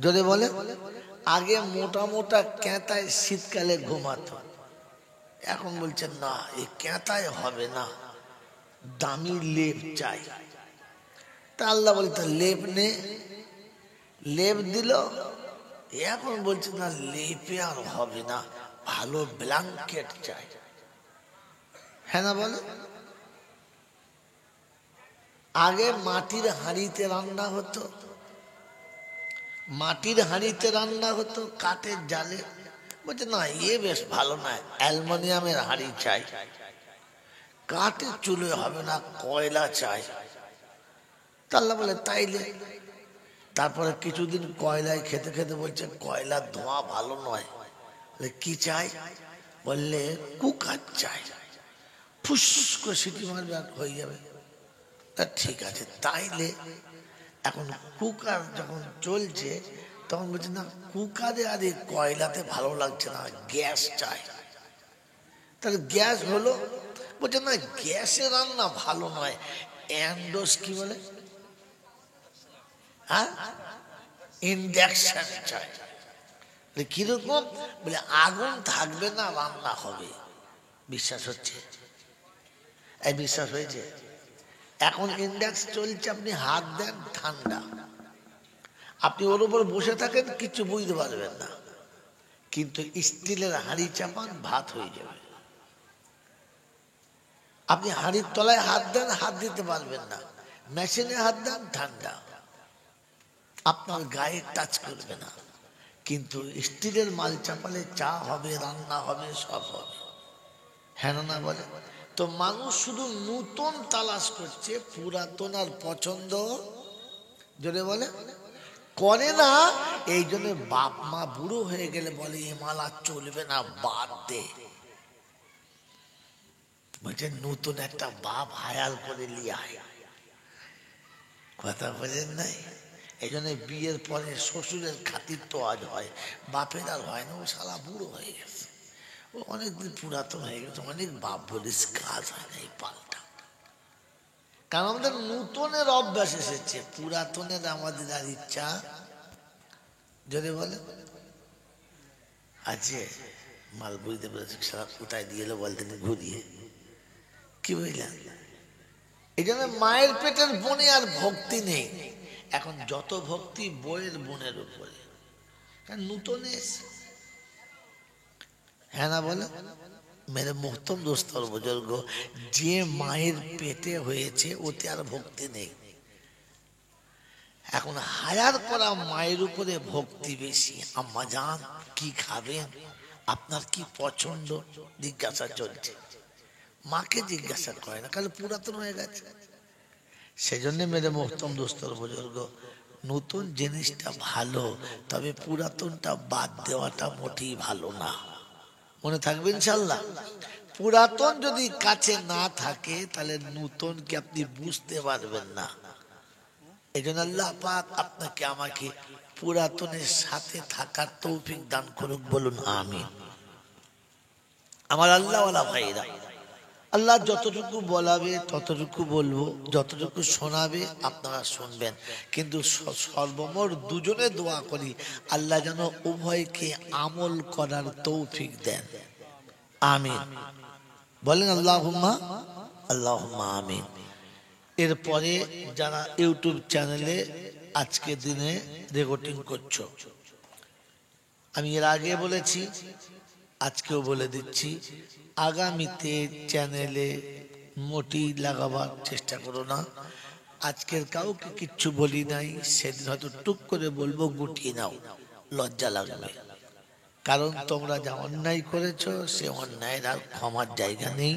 যদি বলে আগে মোটা মোটা ক্যাঁতায় শীতকালে ঘুমাতো, এখন বলছেন না এই ক্যাঁতায় হবে না, দামি লেপ চাই। তা আল্লাহ বলে তা লেপ নে, লেপ দিল। এখন বলছে না লেপে আর হবে না, ভালো ব্ল্যাঙ্কেট চাই। হ্যাঁ না বলে? আগে মাটির হাঁড়িতে রান্না হতো, মাটির হাঁড়িতে রান্না হতো কাঠের জালে। বলছে না এ বেশ ভালো না, অ্যালুমিনিয়ামের হাঁড়ি চাই, কাঠের চুলে হবে না, কয়লা চাই। আল্লাহ বলে তাইলে। তারপরে কিছুদিন কয়লায় খেতে খেতে বলছে কয়লার ধোঁয়া ভালো নয়, কি চাই? বললে কুকার চাই, ফুস করে সিটি মারবে আর হয়ে যাবে। তা ঠিক আছে তাইলে। এখন কুকার যখন চলছে তখন বলছে না কুকারে আর এই কয়লাতে ভালো লাগছে না, গ্যাস চাই। তাহলে গ্যাস হলো, বলছে না গ্যাসে রান্না ভালো নয়, অ্যান্ডোস কি বলে, হ্যাঁ ইন্ডাকশন চাই। কিরকম? বলে আগুন থাকবে না, রান্না হবে। বিশ্বাস হচ্ছে? এই বিশ্বাস হয়েছে? এখন ইন্ডাক্স চলছে, আপনি হাত দেন ঠান্ডা, আপনি ওর উপর বসে থাকেন কিছু বুঝতে পারবেন না, কিন্তু স্টিলের হাঁড়ি চাপান ভাত হয়ে যাবে। আপনি হাঁড়ির তলায় হাত দেন হাত দিতে পারবেন না, মেশিনে হাত দেন ঠান্ডা, আপনার গায়ে টাচ করবে না। কিন্তু স্টিলের মাল চাপালে চা হবে, রান্না হবে, সব হবে। হ্যাঁ না বলে? তো মানুষ শুধু নূতন তালাশ করছে, পুরাতন আর পছন্দ জোরে বলে করে না। এই জন্য বাপ মা বুড়ো হয়ে গেলে বলে এ মালা চলবে না, বাদ দে। বলছে নতুন একটা বাপ হায়াল করে লিয়ে আয়। কথা বলেন নাই? এই জন্য বিয়ের পরে শ্বশুরের খাতির তো আজ হয়, বাপের আর হয় না, ও শালা বুড়ো হয়ে গেছে, ও অনেকদিন পুরাতন হয়ে গেছে, অনেক বাপ বলিস কাজ হয় না, এই পাল্টা। কারণ আমাদের নূতনের অভ্যাস এসেছে, পুরাতনের আমাদের আর ইচ্ছা যদি বলে আছে। মাল বুঝতে পেরেছি, সারা কোথায় দিয়ে এলো বলতে ঘুরিয়ে। কি বুঝলেন? এই জন্য মায়ের পেটের বনে আর ভক্তি নেই, এখন যত ভক্তি বইয়ের বোনের উপরে, নূতনে। হ্যাঁ না বলে? মেরে মোহতম দোস্তর বুজুর্গ, যে মায়ের পেটে হয়েছে ওতে আর ভক্তি নেই, এখন হায়ার করা মায়ের উপরে ভক্তি বেশি। আম্মা জান কি খাবেন, আপনার কি পছন্দ জিজ্ঞাসা চলছে, মাকে জিজ্ঞাসা করে না, কারণ পুরাতন হয়ে গেছে। সেজন্য মেরে মোহতম দোস্তর বুজুর্গ, নতুন জিনিসটা ভালো, তবে পুরাতনটা বাদ দেওয়াটা মোটেই ভালো না। মনে থাকবে ইনশাল্লাহ। পুরাতন যদি কাছে না থাকে তাহলে নতুনকে আপনি বুঝতে পারবেন না। এই জন্য আল্লাহ পাক আপনাকে আমাকে পুরাতনের সাথে থাকার তৌফিক দান করুক, বলুন আমিন। আমার আল্লাহ ওয়ালা ভাইরা, আল্লাহ যতটুকু বলাবে ততটুকু বলবো, যতটুকু শোনাবে আপনারা শুনবেন, কিন্তু সর্বমোট দুজনে দোয়া করি আল্লাহ যেন উভয়কে আমল করার তৌফিক দেন, আমিন। বলেন আল্লাহুম্মা আল্লাহুম্মা আমিন। এরপরে যারা ইউটিউব চ্যানেলে আজকে দিনে রেকর্ডিং করছো, আমি এর আগে বলেছি, আজকেও বলে দিচ্ছি, আগামীতে চ্যানেলে মোটেই লাগাবার চেষ্টা করো না। আজকের কাউকে কিচ্ছু বলি নাই, সেদিন হয়তো টুক করে বলবো, গুটিয়ে নাও, লজ্জা লাগবে। কারণ তোমরা যা অন্যায় করেছো সে অন্যায়ের আর ক্ষমার জায়গা নেই।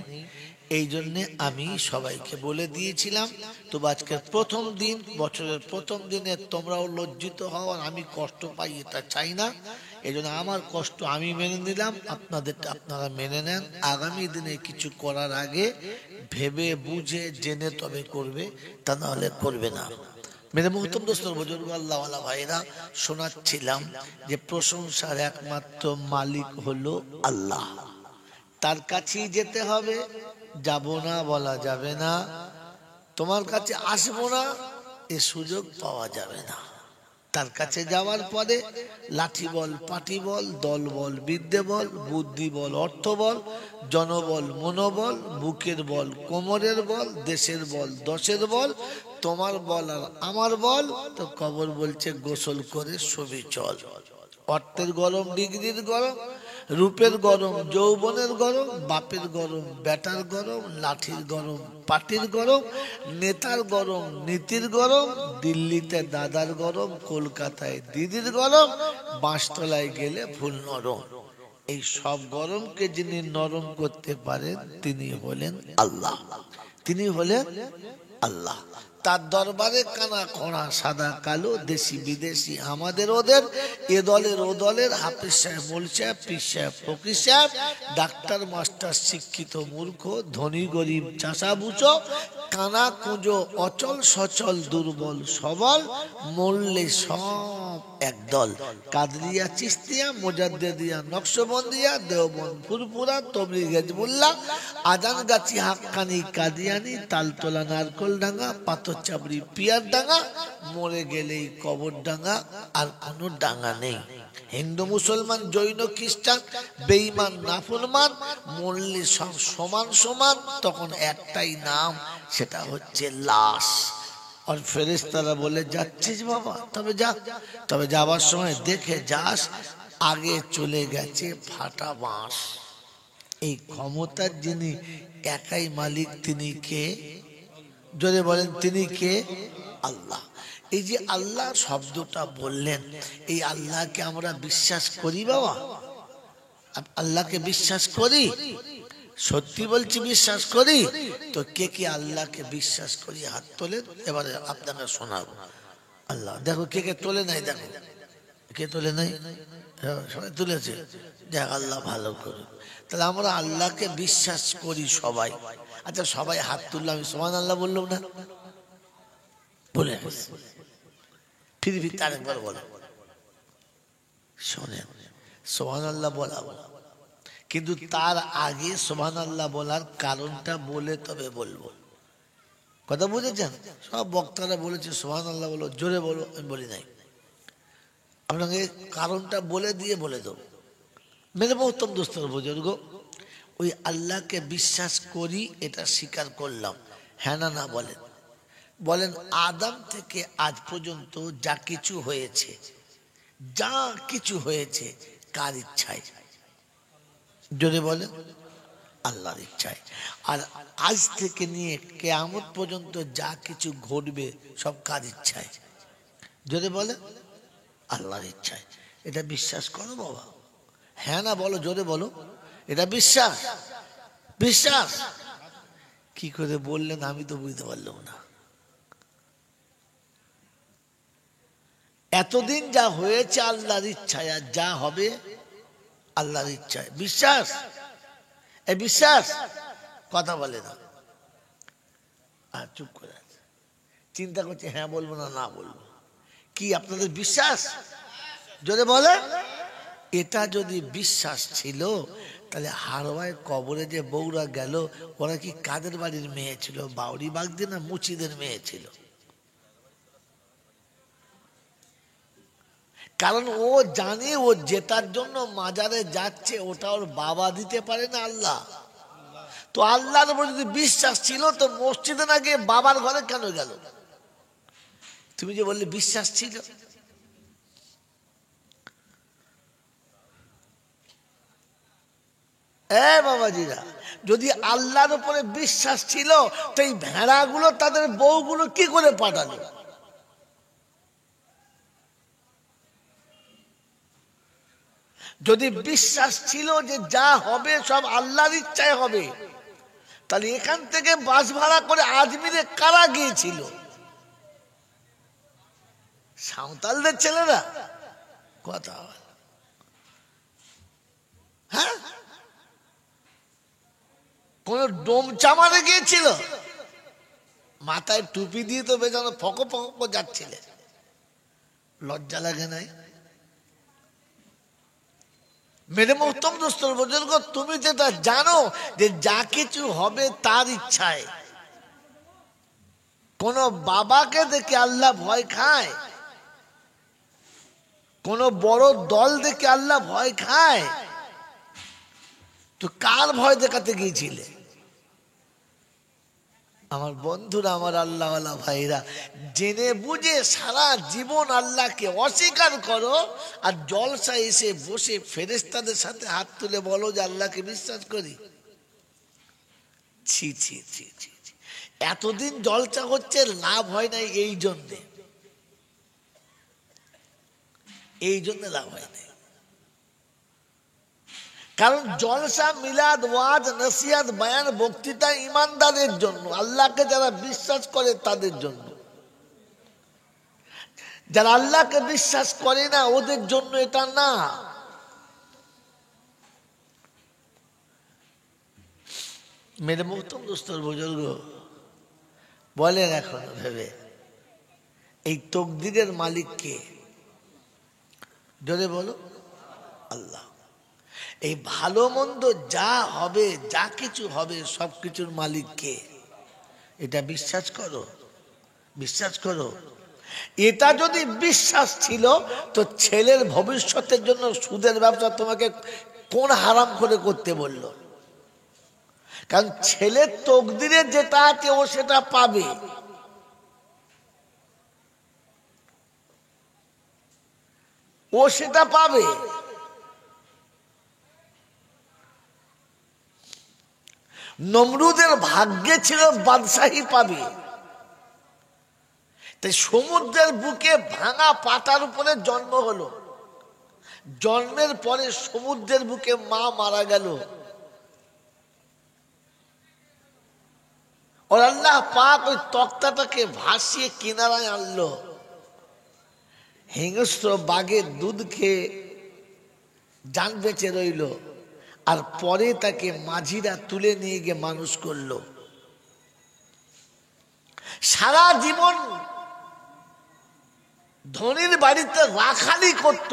এই জন্যে আমি সবাইকে বলে দিয়েছিলাম। তো আজকের প্রথম দিন, বছরের প্রথম দিনে তোমরাও লজ্জিত হও আর আমি কষ্ট পাই, এটা চাই না। এই জন্য আমার কষ্ট আমি মেনে নিলাম, আপনাদেরটা আপনারা মেনে নেন। আগামী দিনে কিছু করার আগে ভেবে বুঝে জেনে তবে করবে, তা নাহলে করবে না। মেরে মুহতম দোস্তর বুজুর্গ আল্লাহ ওয়ালা ভাইরা, শোনাচ্ছিলাম যে প্রশংসার একমাত্র মালিক হলো আল্লাহ, তার কাছেই যেতে হবে। যাব না বলা যাবে না, তোমার কাছে আসবো না এ সুযোগ পাওয়া যাবে না। তার কাছে যাওয়ার পরে লাঠি বল, পাটি বল, দল বল, বিদ্যে বল, বুদ্ধি বল, অর্থ বল, জনবল, মনোবল, বুকের বল, কোমরের বল, দেশের বল, দশের বল, তোমার বল আর আমার বল। তো কবর বলছে গোসল করে ছবি চল। অর্থের গরম, ডিগ্রির গরম, রূপের গরম, যৌবনের গরম, বাপের গরম, বেটার গরম, লাঠির গরম, পাটির গরম, নেতার গরম, নীতির গরম, দিল্লিতে দাদার গরম, কলকাতায় দিদির গরম, বাঁশতলায় গেলে ফুল নরম। এই সব গরমকে যিনি নরম করতে পারেন তিনি হলেন আল্লাহ, তিনি হলেন আল্লাহ। তার দরবারে কানা খোঁড়া, সাদা কালো, দেশি বিদেশি, আমাদের ওদের, এ দলের ও দলের, হাফিজ সাহেব, মোল সাহেব, পীর সাহেব, ফকির সাহেব, ডাক্তার মাস্টার, শিক্ষিত মূর্খ, ধনী গরিব, চাষা বুচো, কানা কুঁজো, অচল সচল, দুর্বল সবল, মরলে সব একদল। কাদরিয়া, চিস্তিয়া, মোজাদ্দেদিয়া, নকশবন্দিয়া, দেওবন্দ, ফুরফুরা, তবলিগ, হেজবুল্লাহ, আজানগাছি, হাক্কানি, কাদিয়ানি, তালতলা, নারকলডাঙ্গা, পাথরচাবড়ি, পিয়ার ডাঙ্গা, মরে গেলেই কবর ডাঙ্গা, আর কোনো ডাঙ্গা নেই। হিন্দু, মুসলমান, জৈন, খ্রিস্টান, বেঈমান, নাফরমান, মরলে সব সমান সমান, তখন একটাই নাম, সেটা হচ্ছে লাশ। আর ফেরেশতারা বলে, যাচ্ছিস বাবা? তবে যা, তবে যাবার সময় দেখে যাস আগে চলে গেছে ফাটা বাঁশ। এই ক্ষমতার যিনি একাই মালিক, তিনি কে? জোরে বলেন, তিনি কে? আল্লাহ। এই যে আল্লাহ শব্দটা বললেন, এই আল্লাহকে আমরা বিশ্বাস করি বাবা? আল্লাহকে বিশ্বাস করি? সত্যি বলছি বিশ্বাস করি। তো কে কে আল্লাহকে বিশ্বাস করি হাত তোলেন, এবারে আপনাকে শোনাবো। আল্লাহ, দেখো কে কে তোলে নাই, দেখো কে তোলে নাই, সবাই তুলেছে। দেখ, আল্লাহ ভালো করুন। তাহলে আমরা আল্লাহকে বিশ্বাস করি সবাই। আচ্ছা, সবাই হাত তুললাম, আমি সুবহানাল্লাহ বললাম না? বলে ফিরে ফিরে আরেকবার বলো, শোনেন, সুবহানাল্লাহ বলাবো, কিন্তু তার আগে সুবহানাল্লাহ বলার কারণটা বলে তবে বলবো। কথা বুঝেছেন? সব বক্তারা বলেছে সুবহানাল্লাহ বলো, জোরে বলো, আমি বলি নাই। আপনাকে কারণটা বলে দিয়ে বলে দেবো। মেরে মহতম দোস্তর বুজুর্গ, ওই আল্লাহকে বিশ্বাস করি এটা স্বীকার করলাম, হ্যাঁ না না বলেন? বলেন, আদম থেকে আজ পর্যন্ত যা কিছু হয়েছে, যা কিছু হয়েছে কার ইচ্ছায়? জোরে বলেন, আল্লাহর ইচ্ছায়। আর আজ থেকে নিয়ে কিয়ামত পর্যন্ত যা কিছু ঘটবে সব কার ইচ্ছায়? জোরে বলেন, আল্লাহর ইচ্ছায়। এটা বিশ্বাস করো বাবা? হ্যাঁ না বলো, জোরে বলো। এটা বিশ্বাস? বিশ্বাস কি করে বললেন আমি তো বুঝতে পারলাম না। এতদিন যা হয়েছে আল্লাহর ইচ্ছায়, আর যা হবে আল্লাহর ইচ্ছায়। বিশ্বাস? এই বিশ্বাস কথা বলে না, আর চুপ করে আছে। চিন্তা করছে হ্যাঁ বলবো না না বলবো। কি আপনাদের বিশ্বাস? যদি বলে এটা যদি বিশ্বাস ছিল, তাহলে হারোয়ায় কবরে যে বউরা গেল, ওরা কি কাদের বাড়ির মেয়ে ছিল? বাউরি বাগদি না মুচিদের মেয়ে ছিল? কারণ ও জানে ও জেতার জন্য মাজারে যাচ্ছে, ওটা ওর বাবা দিতে পারে না, আল্লাহ। তো আল্লাহর উপর যদি বিশ্বাস ছিল, তো মসজিদে না গিয়ে বাবার ঘরে কেন গেল? তুমি যে বললে বিশ্বাস ছিল, বাবাজিরা, যদি আল্লাহর উপরে বিশ্বাস ছিল, তো এই ভেড়াগুলো তাদের বউগুলো কি করে পাঠালো? যদি বিশ্বাস ছিল যে যা হবে সব আল্লাহর ইচ্ছায় হবে, তাহলে এখান থেকে বাস ভাড়া করে আজমিরে কারা গিয়েছিল? সাঁওতালদের ছেলেরা? কথা, হ্যাঁ, কোন ডোম চামারে গিয়েছিল? মাথায় টুপি দিয়ে তো বেজানো ফকো ফকো যাচ্ছিলে, লজ্জা লাগে নাই? মেরে মোহতম দোস্তর বুজুর্গ, তুমি যেটা জানো যে যা কিছু হবে তার ইচ্ছায়। কোন বাবাকে দেখে আল্লাহ ভয় খায়? কোন বড় দল দেখে আল্লাহ ভয় খায়? তো কার ভয় দেখাতে গিয়েছিলে? আমার বন্ধুরা, আমার আল্লাহওয়ালা ভাইরা, জেনে বুঝে সারা জীবন আল্লাহকে অস্বীকার করো, আর জলসা এসে বসে ফেরেশতাদের সাথে হাত তুলে বলো যে আল্লাহকে বিশ্বাস করি। ছি ছি ছি ছি, এতদিন জলসা হচ্ছে, লাভ হয় নাই এই জন্যে, এই জন্য লাভ হয় নাই। কারণ জলসা, মিলাদ, ওয়াজ, নসিহত, বয়ান, বক্তৃতা ইমানদারের জন্য, আল্লাহকে যারা বিশ্বাস করে তাদের জন্য। যারা আল্লাহকে বিশ্বাস করে না ওদের জন্য এটা না। মেরে মোহতম দোস্তর বুজুর্গ, বলেন এখন ভেবে, এই তকদিরের মালিক কে? জোরে বলো, আল্লাহ। এই ভালো মন্দ যা হবে, যা কিছু হবে, সবকিছুর মালিক কে? এটা বিশ্বাস করো, বিশ্বাস করো। এটা যদি বিশ্বাস ছিল, তো ছেলের ভবিষ্যতের জন্য সুদের ব্যবসা তোমাকে কোন হারাম করে করতে বললো? কারণ ছেলের তকদিরে যেটা আছে ও সেটা পাবে। ও সেটা পাবে। নমরুদের ভাগ্যে ছিল বাদশাহী পাবে। তাই সমুদ্রের বুকে ভাঙা পাতার উপরে জন্ম হলো, জন্মের পরে সমুদ্রের বুকে মা মারা গেল, और अल्लाह पाक ওই তক্তাটাকে ভাসিয়ে কিনারায় আনলো। হিংস্র বাঘের দুধ খেয়ে জান বেঁচে রইল, আর পরে তাকে মাঝিরা তুলে নিয়ে গিয়ে মানুষ করলো। সারা জীবন ধনীর বাড়িতে রাখালি করত,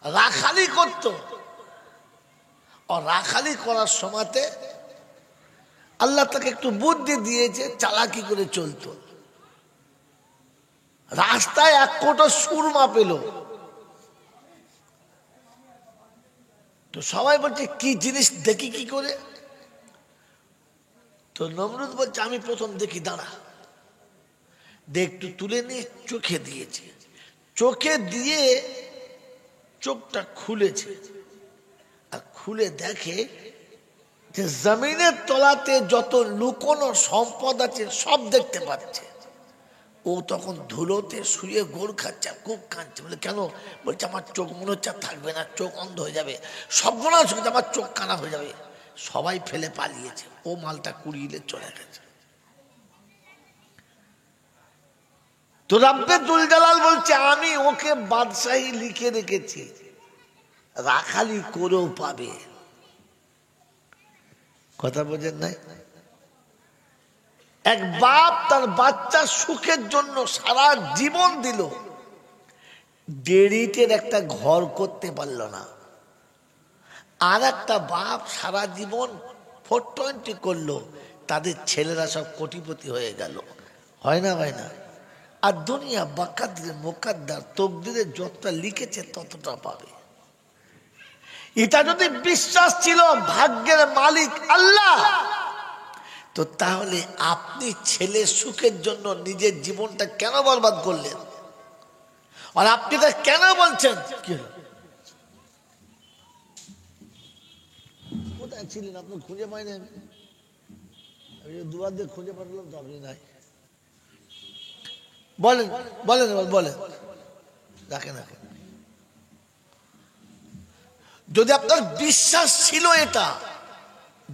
রাখালি করত। রাখালি করার সময়তে আল্লাহ তাকে একটু বুদ্ধি দিয়েছে, চালাকি করে চলতো। রাস্তায় এক কোটো সুরমা পেল, তো সবাই বলছে কি জিনিস, দেখি কি করে। তো নমরুদ বলছে আমি প্রথম দেখি, দাঁড়া দেখ, একটু তুলে নিয়ে চোখে দিয়েছে, চোখে দিয়ে চোখটা খুলেছে, আর খুলে দেখে যে জমিনের তলাতে যত লুকোনো সম্পদ আছে সব দেখতে পাচ্ছে। ও তখন ধুলোতে শুয়ে গোড় খাচ্ছে, খুব কাঁদছে। বলে কেন? বলছে আমার চোখ মনে হচ্ছে থাকবে না, চোখ অন্ধ হয়ে যাবে, সর্বনাশ হয়ে যাবে, আমার চোখ কানা হয়ে যাবে। সবাই ফেলে পালিয়েছে, ও মালটা কুড়িয়ে চলে গেছে। তো রব্বে দুল জালাল বলছে আমি ওকে বাদশাহী লিখে রেখেছি, রাখালি করেও পাবে। কথা বোঝেন নাই? এক বাপ তার বাচ্চার সুখের জন্য সারা জীবন দিল, দেড়িটের একটা ঘর করতে পারল না। আর একটা বাপ সারা জীবন 420 করলো, তাদের ছেলেরা সব কোটিপতি হয়ে গেল। হয় না, হয় না? আর দুনিয়া বাকাদ্রে মোকাদ্দার, তকদিরে যতটা লিখেছে ততটা পাবে। এটা যদি বিশ্বাস ছিল ভাগ্যের মালিক আল্লাহ, তো তাহলে আপনি ছেলের সুখের জন্য নিজের জীবনটা কেন বরবাদ করলেন? আর আপনি তা কেন বলছেন? কি কোথায় ছিলেন আপনি? খুঁজে পাইনি আমি, দুবার দিয়ে খুঁজে পাঠালাম তো আপনি নাই। বলেন বলেন বলেন, রাখেন রাখেন। যদি আপনার বিশ্বাস ছিল এটা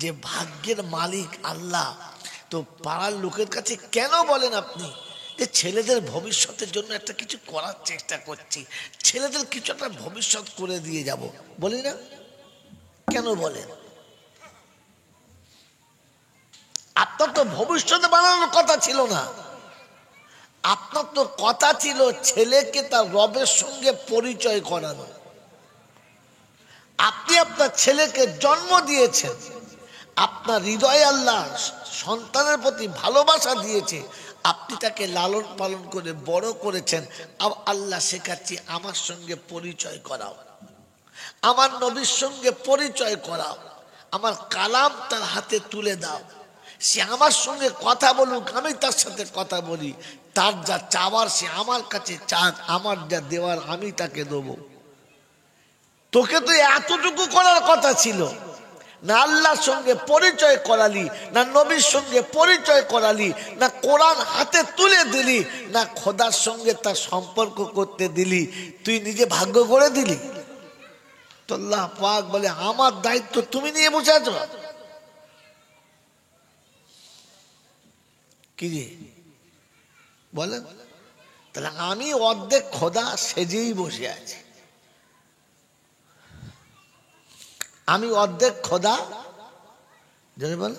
যে ভাগ্যের মালিক আল্লাহ, তো পাড়ার লোকের কাছে কেন বলেন আপনি যে ছেলেদের ভবিষ্যতের জন্য একটা কিছু করার চেষ্টা করছি, ছেলেদের কিছু একটা ভবিষ্যৎ করে দিয়ে যাব, বলি না? কেন বলেন? আপনার তো ভবিষ্যতে বানানোর কথা ছিল না, আপনার তো কথা ছিল ছেলেকে তার রবের সঙ্গে পরিচয় করানো। আপনি আপনার ছেলেকে জন্ম দিয়েছেন, আপনার হৃদয়ে আল্লাহ সন্তানের প্রতি ভালোবাসা দিয়েছে, আপনি তাকে লালন পালন করে বড় করেছেন। আল্লাহ শেখাচ্ছি আমার সঙ্গে পরিচয় করাও, আমার নবীর সঙ্গে পরিচয় করাও, আমার কালাম তার হাতে তুলে দাও, সে আমার সঙ্গে কথা বলুক, আমি তার সাথে কথা বলি, তার যা চাওয়ার সে আমার কাছে চাক, আমার যা দেওয়ার আমি তাকে দেবো। তোকে তো এতটুকু করার কথা ছিল না, আল্লাহর সঙ্গে পরিচয় করালি না, নবীর সঙ্গে পরিচয় করালি না, কোরআন হাতে তুলে দিলি না, খোদার সঙ্গে তার সম্পর্ক করতে দিলি, তুই নিজে ভাগ্য করে দিলি। তো আল্লাহ পাক বলে আমার দায়িত্ব তুমি নিয়ে বসে আছো। কি রে বলেন? তাহলে আমি অর্ধেক খোদা সেজেই বসে আছি, আমি অর্ধেক খোদা। বল,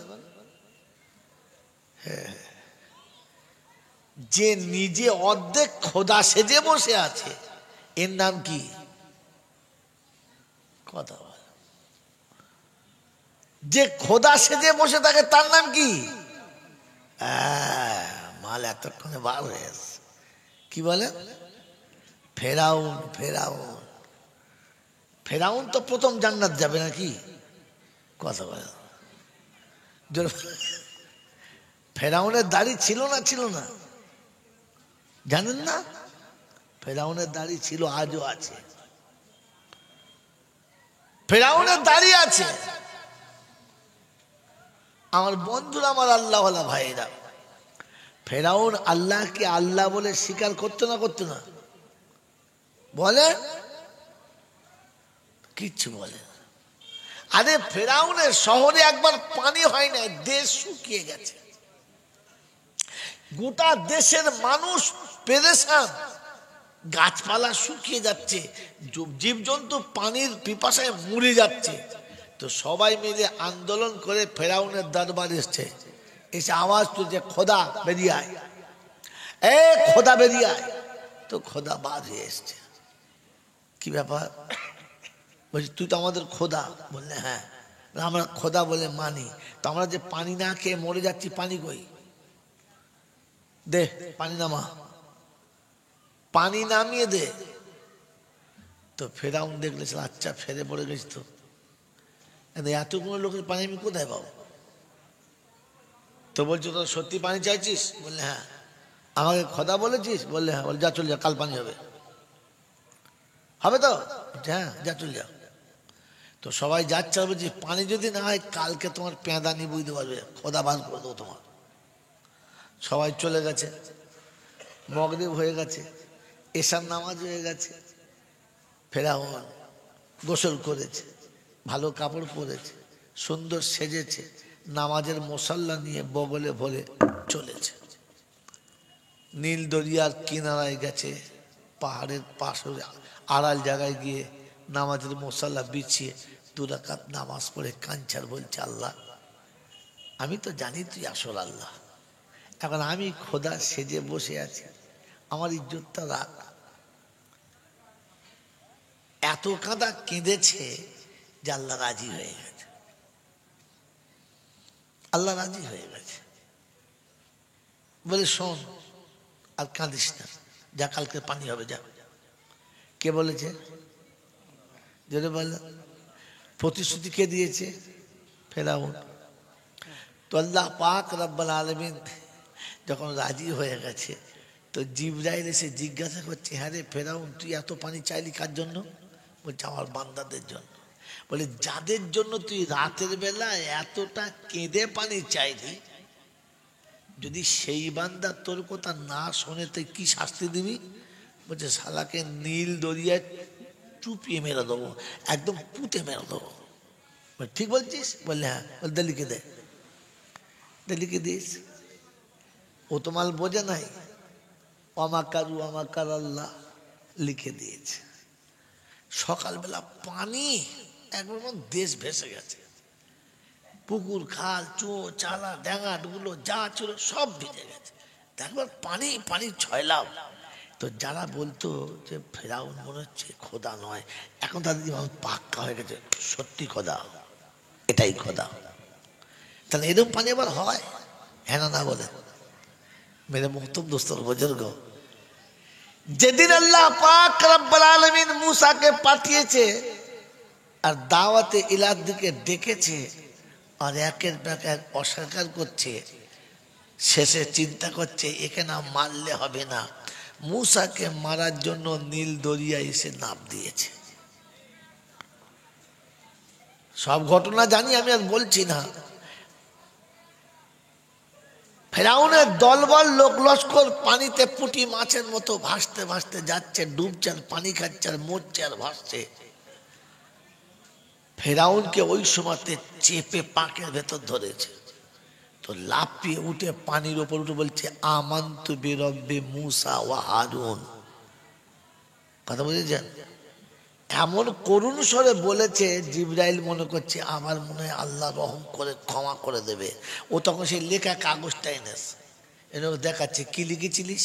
যে নিজে অর্ধেক খোদা সেজে বসে আছে এর নাম কি? কথা বল। যে খোদা সেজে বসে থাকে তার নাম কি? মাল এতক্ষণে বার হয়ে কি বলে? ফেরাউন। ফেরাউন, ফেরাউন তো প্রথম জান্নাত যাবে নাকি? কথা বলে। ফেরাউনের দাড়ি ছিল না? ছিল না? জানেন না? ফেরাউনের দাড়ি ছিল, আজও আছে। ফেরাউনের দাড়ি আছে। আমার বন্ধুরা, আমার আল্লাহওয়ালা ভাইরা, ফেরাউন আল্লাহকে আল্লাহ বলে স্বীকার করতো না? করতো না? বলে কিচ্ছু বলে। আরে ফেরাউনের শহরে একবার পানি হয় না, দেশ শুকিয়ে গেছে, গোটা দেশের মানুষ পেরেশান, গাছপালা শুকিয়ে যাচ্ছে, জীবজন্তু পানির পিপাসায় মরে যাচ্ছে। তো সবাই মিলে আন্দোলন করে ফেরাউনের দরবারে এসছে, এসে আওয়াজ তুলছে, খোদা বেরিয়ে আয়, এ খোদা বেরিয়ে আয়। তো খোদা বাদ হয়ে এসছে। কি ব্যাপার? বলছি তুই তো আমাদের খোদা। বললে হ্যাঁ। আমরা খোদা বলে মানি, তো আমরা যে পানি না খেয়ে মরে যাচ্ছি, পানি কই? দে পানি নামা, পানি নামিয়ে দে। তো ফেরাউন দেখলে আচ্ছা ফেরে পড়ে গেছি, তো এতগুলো লোকের পানি আমি কোথায় পাবো? তো বলছো তো সত্যি পানি চাইছিস? বললে হ্যাঁ। আমাকে খোদা বলেছিস? বললে হ্যাঁ। বলে যা চল যা, কাল পানি হবে। হবে তো? হ্যাঁ যা চল যা। তো সবাই যাচ্ছে, বলছি পানি যদি না হয় কালকে তোমার পেঁদানি বুঝতে পারবে, খোদা বার করে দেবো তোমার। সবাই চলে গেছে, মগরিব হয়ে গেছে, এশার নামাজ হয়ে গেছে। ফেরাউন গোসল করেছে, ভালো কাপড় পরেছে, সুন্দর সেজেছে, নামাজের মুসাল্লা নিয়ে বগলে ভরে চলেছে। নীল দরিয়ার কিনারায় গেছে, পাহাড়ের পাশে আড়াল জায়গায় গিয়ে নামাজের মুসাল্লা বিছিয়ে 2 রাকাত নামাজ পড়ে কাঞ্চার বলছে, আল্লাহ আমি তো জানি তুই আসল আল্লাহ, এখন আমি খোদা সেজে বসে আছি, আমার ইজ্জতটা রাখ। এত কাঁদা কেঁদেছে যে আল্লাহ রাজি হয়ে গেছে, আল্লাহ রাজি হয়ে গেছে। বলে শোন, আর কাঁদিস না, যা কালকে পানি হবে যা। কে বলেছে? যদি বল প্রতিশ্রুতি কে দিয়েছে? ফেরাউন। তো আল্লাহ পাক রব্বুল আলামিন যখন রাজি হয়ে গেছে, তো জিবরাইল এসে জিজ্ঞাসা করছে, হ্যাঁ রে ফেরাউন, তুই এত পানি চাইলি কার জন্য? বলছে আমার বান্দাদের জন্য। বলে যাদের জন্য তুই রাতের বেলা এতটা কেঁদে পানি চাইলি, যদি সেই বান্দা তোর কথা না শোনে তুই কি শাস্তি দিবি? বলছে শালাকে নীল দরিয়ায় চুপিয়ে মেরে দেবো, একদম পুঁতে মেরে দেবো। ঠিক বলছিস? বললে হ্যাঁ। বলতে লিখে দে। লিখে দিস। ও তো মাল বোঝে নাই, অমাকারু অমাকার আল্লাহ লিখে দিয়েছে। সকালবেলা পানি একবার দেশ ভেসে গেছে, পুকুর খাল চো চালা ড্যাঙাটগুলো যা ছিল সব ভিজে গেছে। একবার পানি পানি ছয়লাম। তো যারা বলতো যে ফেরাউন মনে হচ্ছে খোদা নয়, এখন তাদের পাক্কা হয়ে গেছে সত্যি খোদা, এটাই খোদা। তাহলে এরকম পানি আবার হয়? হ্যাঁ না বলে মেরে মুহতম দোস্তর বুজুর্গ, যেদিন আল্লাহ পাক রব্বুল আলামিন মূসাকে পাঠিয়েছে আর দাওয়াতে ইলার দিকে ডেকেছে, আর একের পর এক অস্বীকার করছে, শেষে চিন্তা করছে একে না মারলে হবে না, মূসাকে মারার জন্য নীল দরিয়া এসে নাম দিয়েছে। সব ঘটনা জানি, আমি আর বলছি না। ফেরাউনের দলবল লোক লস্কর পানিতে পুঁটি মাছের মতো ভাসতে ভাসতে যাচ্ছে, ডুবছে আর পানি খাচ্ছে আর মরছে আর ভাসছে। ফেরাউনকে ওই সময়তে চেপে পাকের ভেতর ধরেছে। তো লাফিয়ে উঠে পানির ওপর উঠে বলছে আমানতু বিরব্বি মূসা ওয়া হারুন। কথা বুঝেছেন? এমন করুণ স্বরে বলেছে, জিবরাইল মনে করছে আমার মনে হয় আল্লাহ রহম করে ক্ষমা করে দেবে। ও তখন সেই লেখা কাগজটা এনেছে, এনে দেখাচ্ছে কি লিখেছিলিস?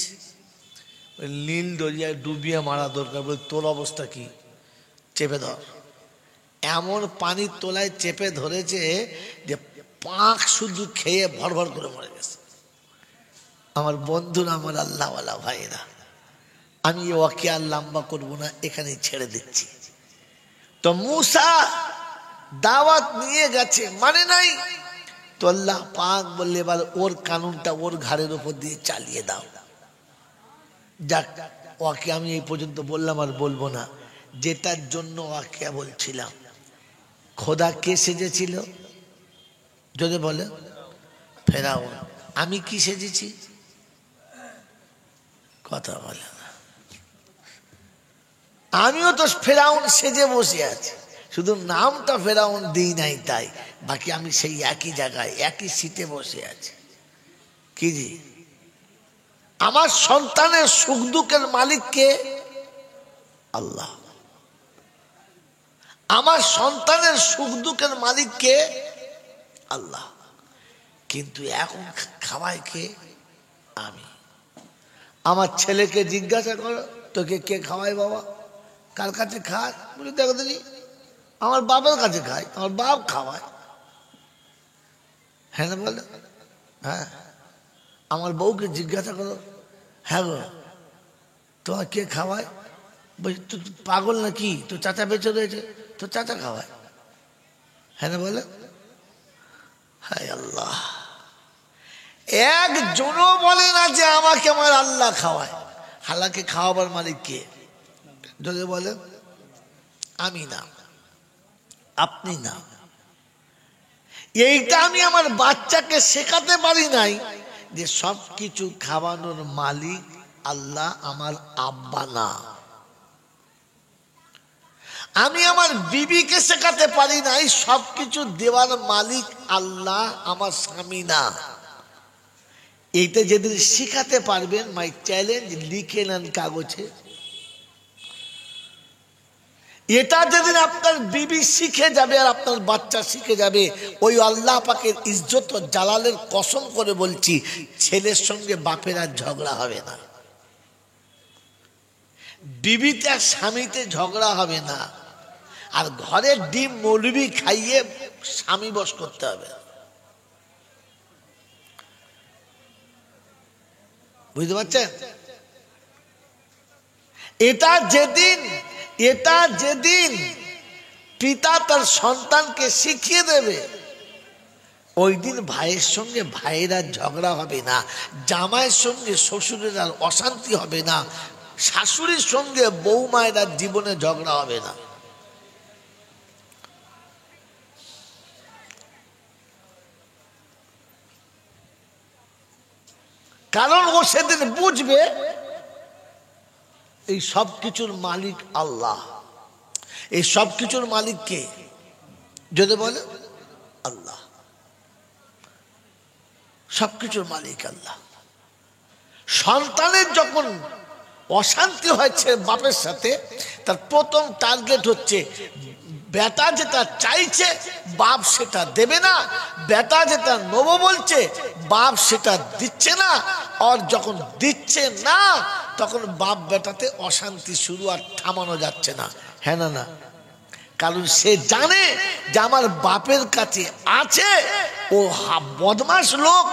নীল দরিয়ায় ডুবিয়ে মারা দরকার। বলে তোর অবস্থা কি? চেপে ধর। এমন পানির তোলায় চেপে ধরেছে যে পাক শুধু খেয়ে ভর ভর করে মরে গেছে। আমার বন্ধুরা, আমার আল্লাহওয়ালা ভাইরা, আমি ওকে আর লম্বা করবো না, এখানেই ছেড়ে দিচ্ছি। তো মূসা দাওয়াত নিয়ে গেছে, মানে নাই। তো আল্লাহ পাক বললে এবার ওর কানুনটা ওর ঘাড়ের উপর দিয়ে চালিয়ে দাও। যাক, ওকে আমি এই পর্যন্ত বললাম, আর বলবো না। যেটার জন্য ওকে বলছিলাম, খোদা কে সেজেছিল? যদি বলে ফেরাউন। আমি কি সেজেছি? কথা বলে না। আমিও তো ফেরাউন সেজে বসে আছি, শুধু নামটা ফেরাউন দিই নাই তাই, বাকি আমি সেই একই জায়গায় একই সিটে বসে আছি। কি জি? আমার সন্তানের সুখ দুঃখের মালিক কে? আল্লাহ। আমার সন্তানের সুখ দুঃখের মালিক কে? আল্লাহ। কিন্তু এখন খাওয়ায় কে? আমি। আমার ছেলেকে জিজ্ঞাসা করো তোকে কে খাওয়ায় বাবা? কার কাছে খায়? বলে দেখো দিদি, আমার বাবার কাছে খায়, আমার বাপ খাওয়ায়। হ্যাঁ না বলে? হ্যাঁ। আমার বউকে জিজ্ঞাসা করো, হ্যাঁ গো তোমার কে খাওয়ায়? বলছি তুই পাগল নাকি, তো চাচা বেঁচে রয়েছে, তো চাচা খাওয়ায়। হ্যাঁ না বলে? হায় আল্লাহ, একজনও বলে না যে আমাকে আমার আল্লাহ খাওয়ায়। হালাকে খাওয়াবার মালিক কে? যদি বলে আমি না, আপনি না। এইটা আমি আমার বাচ্চাকে শেখাতে পারি নাই যে সব কিছু খাওয়ানোর মালিক আল্লাহ, আমার আব্বা না। আমি আমার বিবিকে শেখাতে পারি নাই সবকিছু দেওয়ার মালিক আল্লাহ, আমার স্বামী না। এইটা যেদিন শিখাতে পারবেন, মাই চ্যালেঞ্জ, লিখে নেন কাগজে। এটা যেদিন আপনার বিবি শিখে যাবে আর আপনার বাচ্চা শিখে যাবে, ওই আল্লাহ পাকের ইজ্জত ও জালালের কসম করে বলছি, ছেলের সঙ্গে বাপের আর ঝগড়া হবে না, বিবিতে আর স্বামীতে ঝগড়া হবে না, আর ঘরের ডিম মৌলবি খাইয়ে স্বামী বশ করতে হবে। বুঝতে পারছেন? এটা যেদিন পিতা তার সন্তানকে শিখিয়ে দেবে, ওই দিন ভাইয়ের সঙ্গে ভাইয়ের আর ঝগড়া হবে না, জামাইয়ের সঙ্গে শ্বশুরের আর অশান্তি হবে না, শাশুড়ির সঙ্গে বৌমায়ের আর জীবনে ঝগড়া হবে না। কারণ ও সেদিন বুঝবে এই সব কিছুর মালিক আল্লাহ। এই সব কিছুর মালিক কে? যদি বলে আল্লাহ, সবকিছুর মালিক আল্লাহ। সন্তানের যখন অশান্তি হয়েছে বাপের সাথে, তার প্রথম টার্গেট হচ্ছে বেটা যেটা চাইছে বাপ সেটা দেবে না, বেটা যেটা নেবো বলছে বাপ সেটা দিচ্ছে না, আর যখন দিচ্ছে না তখন বাপ বেটাতে অশান্তি শুরু, আর থামানো যাচ্ছে না। হ্যাঁ না না? কারণ সে জানে যে আমার বাপের কাছে আছে, ও বদমাশ লোক,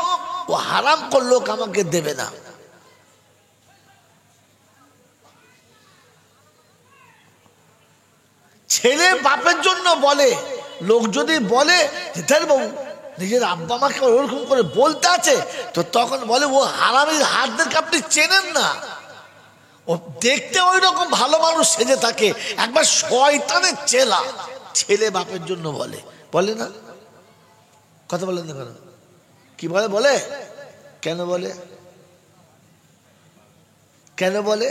ও হারামখোর লোক আমাকে দেবে না। ছেলে বাপের জন্য বলে, লোক যদি বলে বাবু নিজের আব্বা মাকে ওরকম করে বলতে আছে, তো তখন বলে ও হারামির হাতদেরকে আপনি চেনেন না, ও দেখতে ওই রকম ভালো মানুষ সেজে থাকে, একবার শয়তানের চেলা। ছেলে বাপের জন্য বলে, বলে না? কথা বলেন না কেন? কি বলে? বলে কেন? বলে কেন? বলে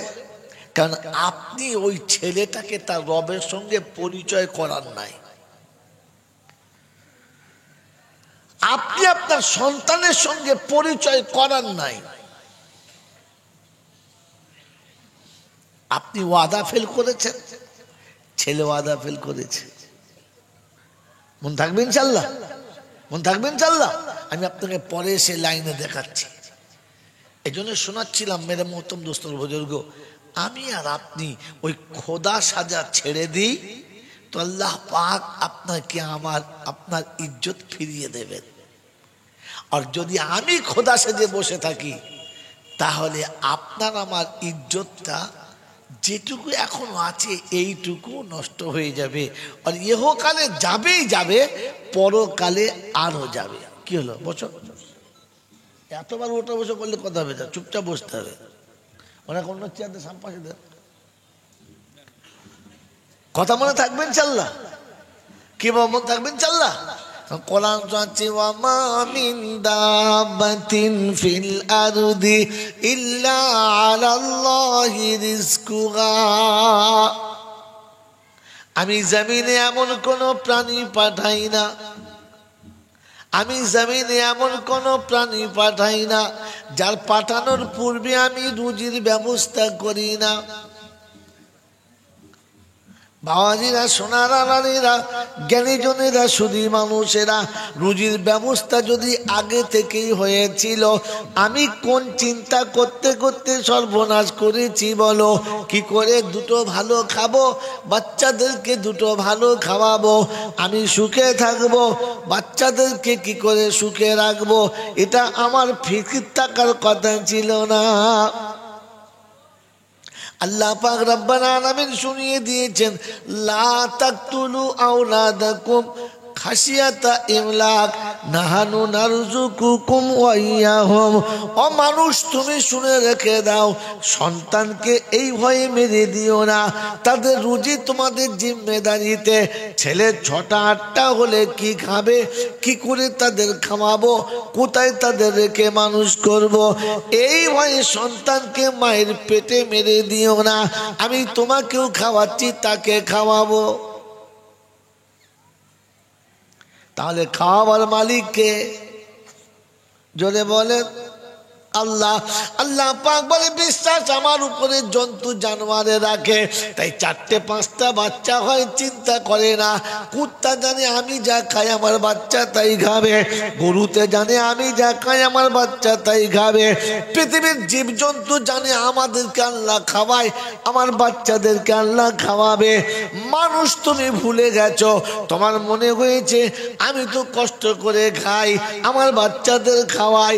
কারণ আপনি ওই ছেলেটাকে তার রবের সঙ্গে পরিচয় করার নাই। আপনি আপনার সন্তানের সঙ্গে পরিচয় করার নাই। আপনি ওয়াদা ফেল করেছেন, ছেলে ওয়াদা ফেল করেছে। মন থাকবে ইনশাল্লাহ? মন থাকবে ইনশাল্লাহ? আমি আপনাকে পরে এসে লাইনে দেখাচ্ছি। এই জন্য শোনাচ্ছিলাম মেরে মোহতম দোস্তর বুজুর্গ, আমি আর আপনি ওই খোদা সাজা ছেড়ে দিই তো আল্লাহ পাক আপনাকে আপনার ইজ্জত ফিরিয়ে দেবেন। আর যদি আমি খোদা সেজে বসে থাকি, তাহলে আপনার আমার ইজ্জতটা যেটুকু এখনো আছে এইটুকু নষ্ট হয়ে যাবে, আর ইহকালে যাবেই যাবে, পরকালে আরো যাবে। কি হলো? বসো। এতবার ওটা বসে করলে কথা হবে না, চুপচাপ বসতে হবে। ওরা কোন চেয়ারে সামপাশে দেন, কথা মনে থাকবেন ইনশাল্লাহ? কি মনে থাকবেন ইনশাল্লাহ? কোরআন চাচ্ছি ওয়ামা মিন দাবাতিন ফিল আরদি ইল্লা আলাল্লাহি রিজকুহা। আমি জমিনে এমন কোন প্রাণী পাঠাই না, আমি জমিনে এমন কোন প্রাণী পাঠাই না যার পাঠানোর পূর্বে আমি রুজির ব্যবস্থা করি না। বাবাজিরা, সোনারা, নারীরা, জ্ঞানীজনেরা, শুধু মানুষেরা, রুজির ব্যবস্থা যদি আগে থেকেই হয়েছিল, আমি কোন চিন্তা করতে করতে সর্বনাশ করেছি বলো? কি করে দুটো ভালো খাবো, বাচ্চাদেরকে দুটো ভালো খাওয়াবো, আমি সুখে থাকবো, বাচ্চাদেরকে কি করে সুখে রাখবো, এটা আমার ফিকির থাকার কথা ছিল না। আল্লাহ পাক রব্বুল আলামিন শুনিয়ে দিয়েছেন, লা তাকতুলু আওলাদাকুম খাশিয়াতা ইমলাক নাহানু নারযুকুকুম ওয়া ইয়াহুম। ও মানুষ, তুমি শুনে রেখে দাও, সন্তানকে এই ভয়ে মেরে দিও না, তাদের রুজি তোমাদের জিম্মেদারিতে। ছেলে 6টা 8টা হলে কি খাবে, কি করে তাদের খাওয়াবো, কোথায় তাদের রেখে মানুষ করব, এই ভয়ে সন্তানকে মায়ের পেটে মেরে দিও না। আমি তোমাকেও খাওয়াচ্ছি, তাকে খাওয়াবো। তাহলে খাওয়াবার মালিককে জোরে বলেন? আল্লাহ আল্লাহ পাক বলে বিশ্বাস আমার উপরে জন্তু জানোয়ারে রাখে, তাই 4-5টা বাচ্চা হয় চিন্তা করে না। কুত্তা জানে আমি যা খাই আমার বাচ্চা তাই খাবে, গরুতে জানে আমি যা খাই আমার বাচ্চা তাই খাবে, পৃথিবীর জীবজন্তু জানে আমাদেরকে আল্লাহ খাওয়ায় আমার বাচ্চাদেরকে আল্লাহ খাওয়াবে। মানুষ তুমি ভুলে গেছো, তোমার মনে হয়েছে আমি তো কষ্ট করে খাই আমার বাচ্চাদের খাওয়াই,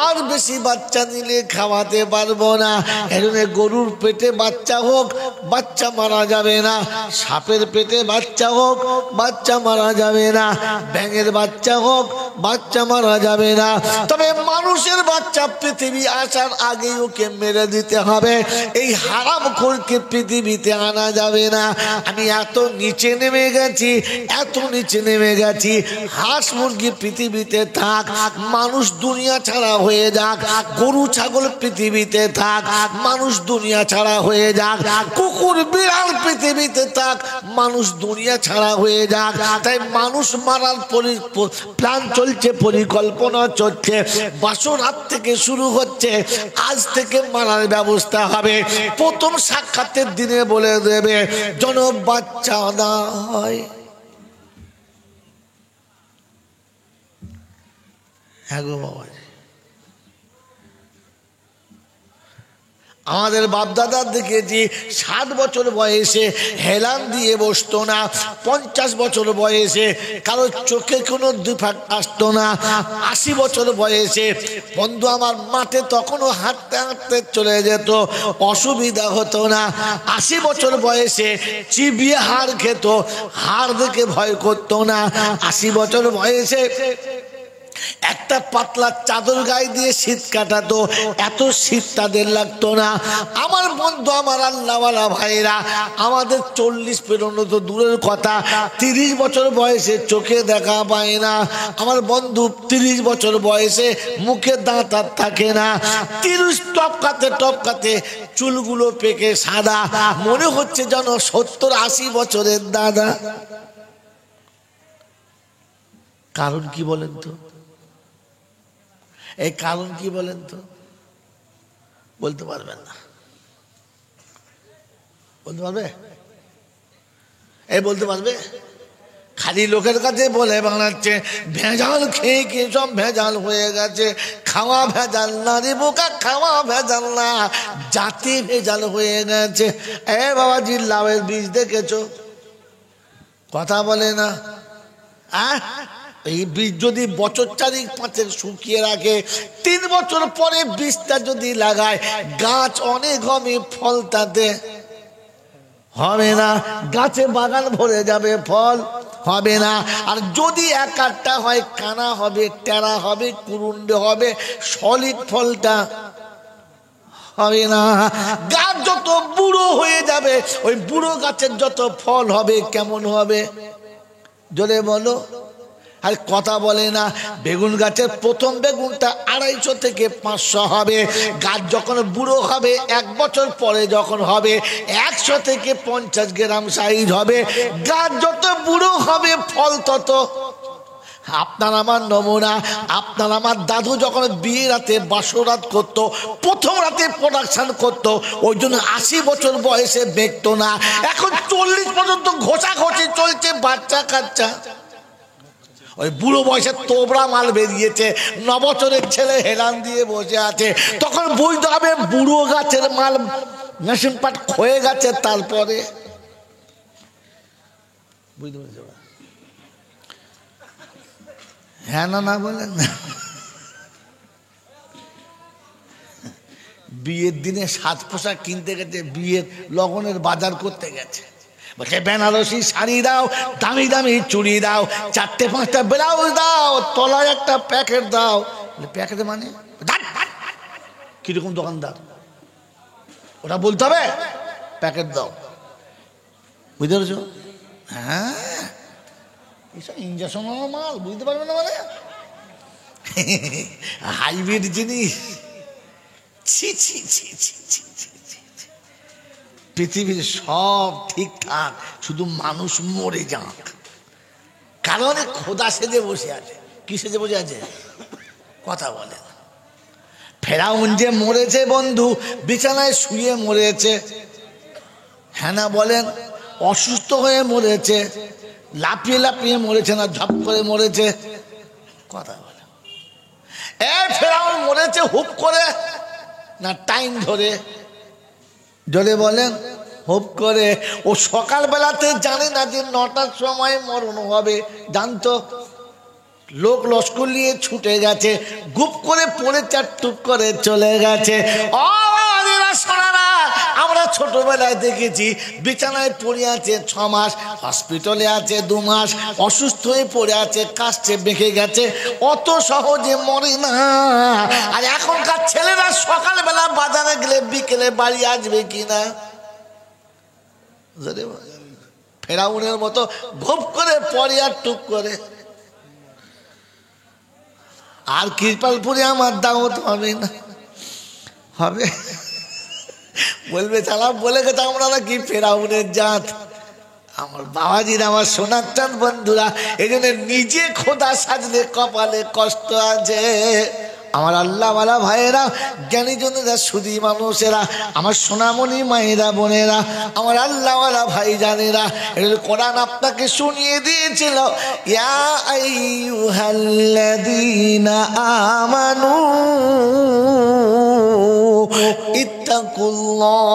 আর বেশি বাচ্চা নিলে খাওয়াতে পারবো না, এজন্য গরুর পেটে বাচ্চা হোক বাচ্চা মারা যাবে না, সাপের পেটে বাচ্চা হোক বাচ্চা মারা যাবে না, ব্যাঙের বাচ্চা হোক বাচ্চা মারা যাবে না, তবে মানুষের বাচ্চা পৃথিবী আসার আগে ওকে মেরে দিতে হবে। এই হারামখোরকে পৃথিবীতে আনা যাবে না। আমি এত নিচে নেমে গেছি, এত নিচে নেমে গেছি, হাঁস মুরগি পৃথিবীতে থাক, মানুষ দুনিয়া ছাড়া হয়ে যাক, গরু ছাগল পৃথিবীতে থাক, মানুষ দুনিয়া ছাড়া হয়ে যাক, কুকুর বিড়াল পৃথিবীতে থাক, মানুষ দুনিয়া ছাড়া হয়ে যাক। তাই মানুষ মারার প্ল্যান চলছে, পরিকল্পনা চলছে, বাসরাত থেকে শুরু হচ্ছে, আজ থেকে মারার ব্যবস্থা হবে। প্রথম সাক্ষাতের দিনে বলে দেবে যেন বাচ্চা না হয়। হ্যাঁ গো বাবা, আমাদের বাপদাদার দেখেছি 60 বছর বয়সে হেলান দিয়ে বসতো না, 50 বছর বয়সে কারো চোখে কোনো দুফাক আসতো না, 80 বছর বয়সে বন্ধু আমার মাঠে তখনও হাঁটতে হাঁটতে চলে যেত, অসুবিধা হতো না। 80 বছর বয়সে চিবিয়ে হাড় খেত, হাড় দেখে ভয় করতো না। 80 বছর বয়সে একটা পাতলা চাদর গায়ে দিয়ে শীত কাটাতো, এত শীত তাদের লাগতো না। আমার বন্ধু আমার আল্লাহওয়ালা ভাইরা, আমাদের 40 পেরোনো তো দূরের কথা, 30 বছর বয়সে চোখে দেখা পায় না। আমার বন্ধু 30 বছর বয়সে মুখে দাঁত আর থাকে না, 30 টপকাতে টপকাতে চুলগুলো পেকে সাদা, মনে হচ্ছে যেন 70-80 বছরের দাদা। কারণ কি বলেন তো? এই কারণ কি বলেন তো? বলতে পারবেন না? বলতে পারবে? এই বলতে পারবে? খালি লোকের কাছে বলে বাংলাচ্ছে ভেজাল খেয়ে খেয়ে সব ভেজাল হয়ে গেছে, খাওয়া ভেজাল না রে বোকা, খাওয়া ভেজাল না, জাতি ভেজাল হয়ে গেছে। এ বাবাজি লাউয়ের বীজ দেখেছো? কথা বলে না। এই বীজ যদি বছর 4-5 শুকিয়ে রাখে, 3 বছর পরে বীজটা যদি লাগায়, গাছ অনেক হবে, ফল তাতে হবে না, গাছে বাগান ভরে যাবে, ফল হবে না। আর যদি এক আধটা হয়, কানা হবে, টেরা হবে, কুরুন্ডে হবে, সলিড ফলটা হবে না। গাছ যত বুড়ো হয়ে যাবে, ওই বুড়ো গাছের যত ফল হবে কেমন হবে জোরে বলো? আর কথা বলে না। বেগুন গাছের প্রথম বেগুনটা 250 থেকে 500 হবে, গাছ যখন বুড়ো হবে 1 বছর পরে যখন হবে 100 থেকে 50 গ্রাম সাইজ হবে। গাছ যত বুড়ো হবে ফল তত। আপনার আমার নমুনা, আপনার আমার দাদু যখন বিয়ে রাতে বাসরাত করতো, প্রথম রাতে প্রোডাকশন করতো, ওই জন্য 80 বছর বয়সে দেখতো না। এখন 40 পর্যন্ত ঘষাঘষি চলছে, বাচ্চা কাচ্চা। ওই বুড়ো বয়সে তোবড়া মাল বেরিয়েছে, 9 বছরের ছেলে হেলান দিয়ে বসে আছে, তখন বুঝতে হবে বুড়ো গাছের মাল মেশিন পাট ক্ষয়ে গেছে। তারপরে বুঝতে পেরেছ? হ্যাঁ না না বলেন না। বিয়ের দিনে সাজ পোশাক কিনতে গেছে, বিয়ের লগনের বাজার করতে গেছে, বলছে বেনারসি শাড়ি দাও, দামি দামি চুড়ি দাও, 4-5টা ব্লাউজ দাও, তলায় একটা প্যাকেট দাও। প্যাকেট মানে কিরকম দোকানদার? ওটা বলতে হবে প্যাকেট দাও, বুঝতে পেরেছো? হ্যাঁ, এইসব ইঞ্জেকশন মাল, বুঝতে পারবে না মানে হাইব্রিড জিনিস। ছি ছি ছি ছি ছি ছি। পৃথিবীর সব ঠিকঠাক, শুধু মানুষ মরে যাক। কারণ খোদা সেজে বসে আছে। কি সেজে বসে আছে? কথা বলে। ফেরাউন যে মরেছে বন্ধু, বিছানায় শুয়ে মরেছে। হ্যাঁ না বলেন? অসুস্থ হয়ে মরেছে, লাফিয়ে লাফিয়ে মরেছে না ঝপ করে মরেছে? কথা বলে। ফেরাউন মরেছে হুপ করে না টাইম ধরে? জোরে বলেন। হুপ করে। ও সকালবেলাতে জানে না যে 9টার সময় মরণ হবে, জানতো? লোক লস্কর নিয়ে ছুটে গেছে, গুপ করে পড়ে টুপ করে চলে গেছে। আমরা ছোটবেলায় দেখেছি বিছানায় পড়ে আছে 6 মাস, হসপিটালে আছে 2 মাস, অসুস্থ হয়ে পড়ে আছে, কাশছে বেঁকে গেছে, অত সহজে মরে না। আর এখনকার ছেলেরা সকালবেলা বাজারে গেলে বিকেলে বাড়ি আসবে কিনা? ফেরাউনের মতো ঘুপ করে পড়ে আর টুপ করে। আর কৃপালপুরে আমার দাওয়াত হবে না? হবে? বলবে চালা বলে গেছে আমরা নাকি ফেরাউনের জাত। আমার বাবাজির, আমার সোনার চাঁদ বন্ধুরা, এই জন্য নিজে খোদা সাজলে কপালে কষ্ট আছে। আমার আল্লাহওয়ালা ভাইয়েরা, জ্ঞানী জনেরা, সুধী মানুষেরা, আমার সোনামণি মায়েরা, বোনেরা, আমার আল্লাহওয়ালা ভাই জানেরা, কোরআন আপনাকে শুনিয়ে দিয়েছিল, ইয়া আইয়ুহাল্লাযীনা আমানু ইত্তাকুল্লাহ।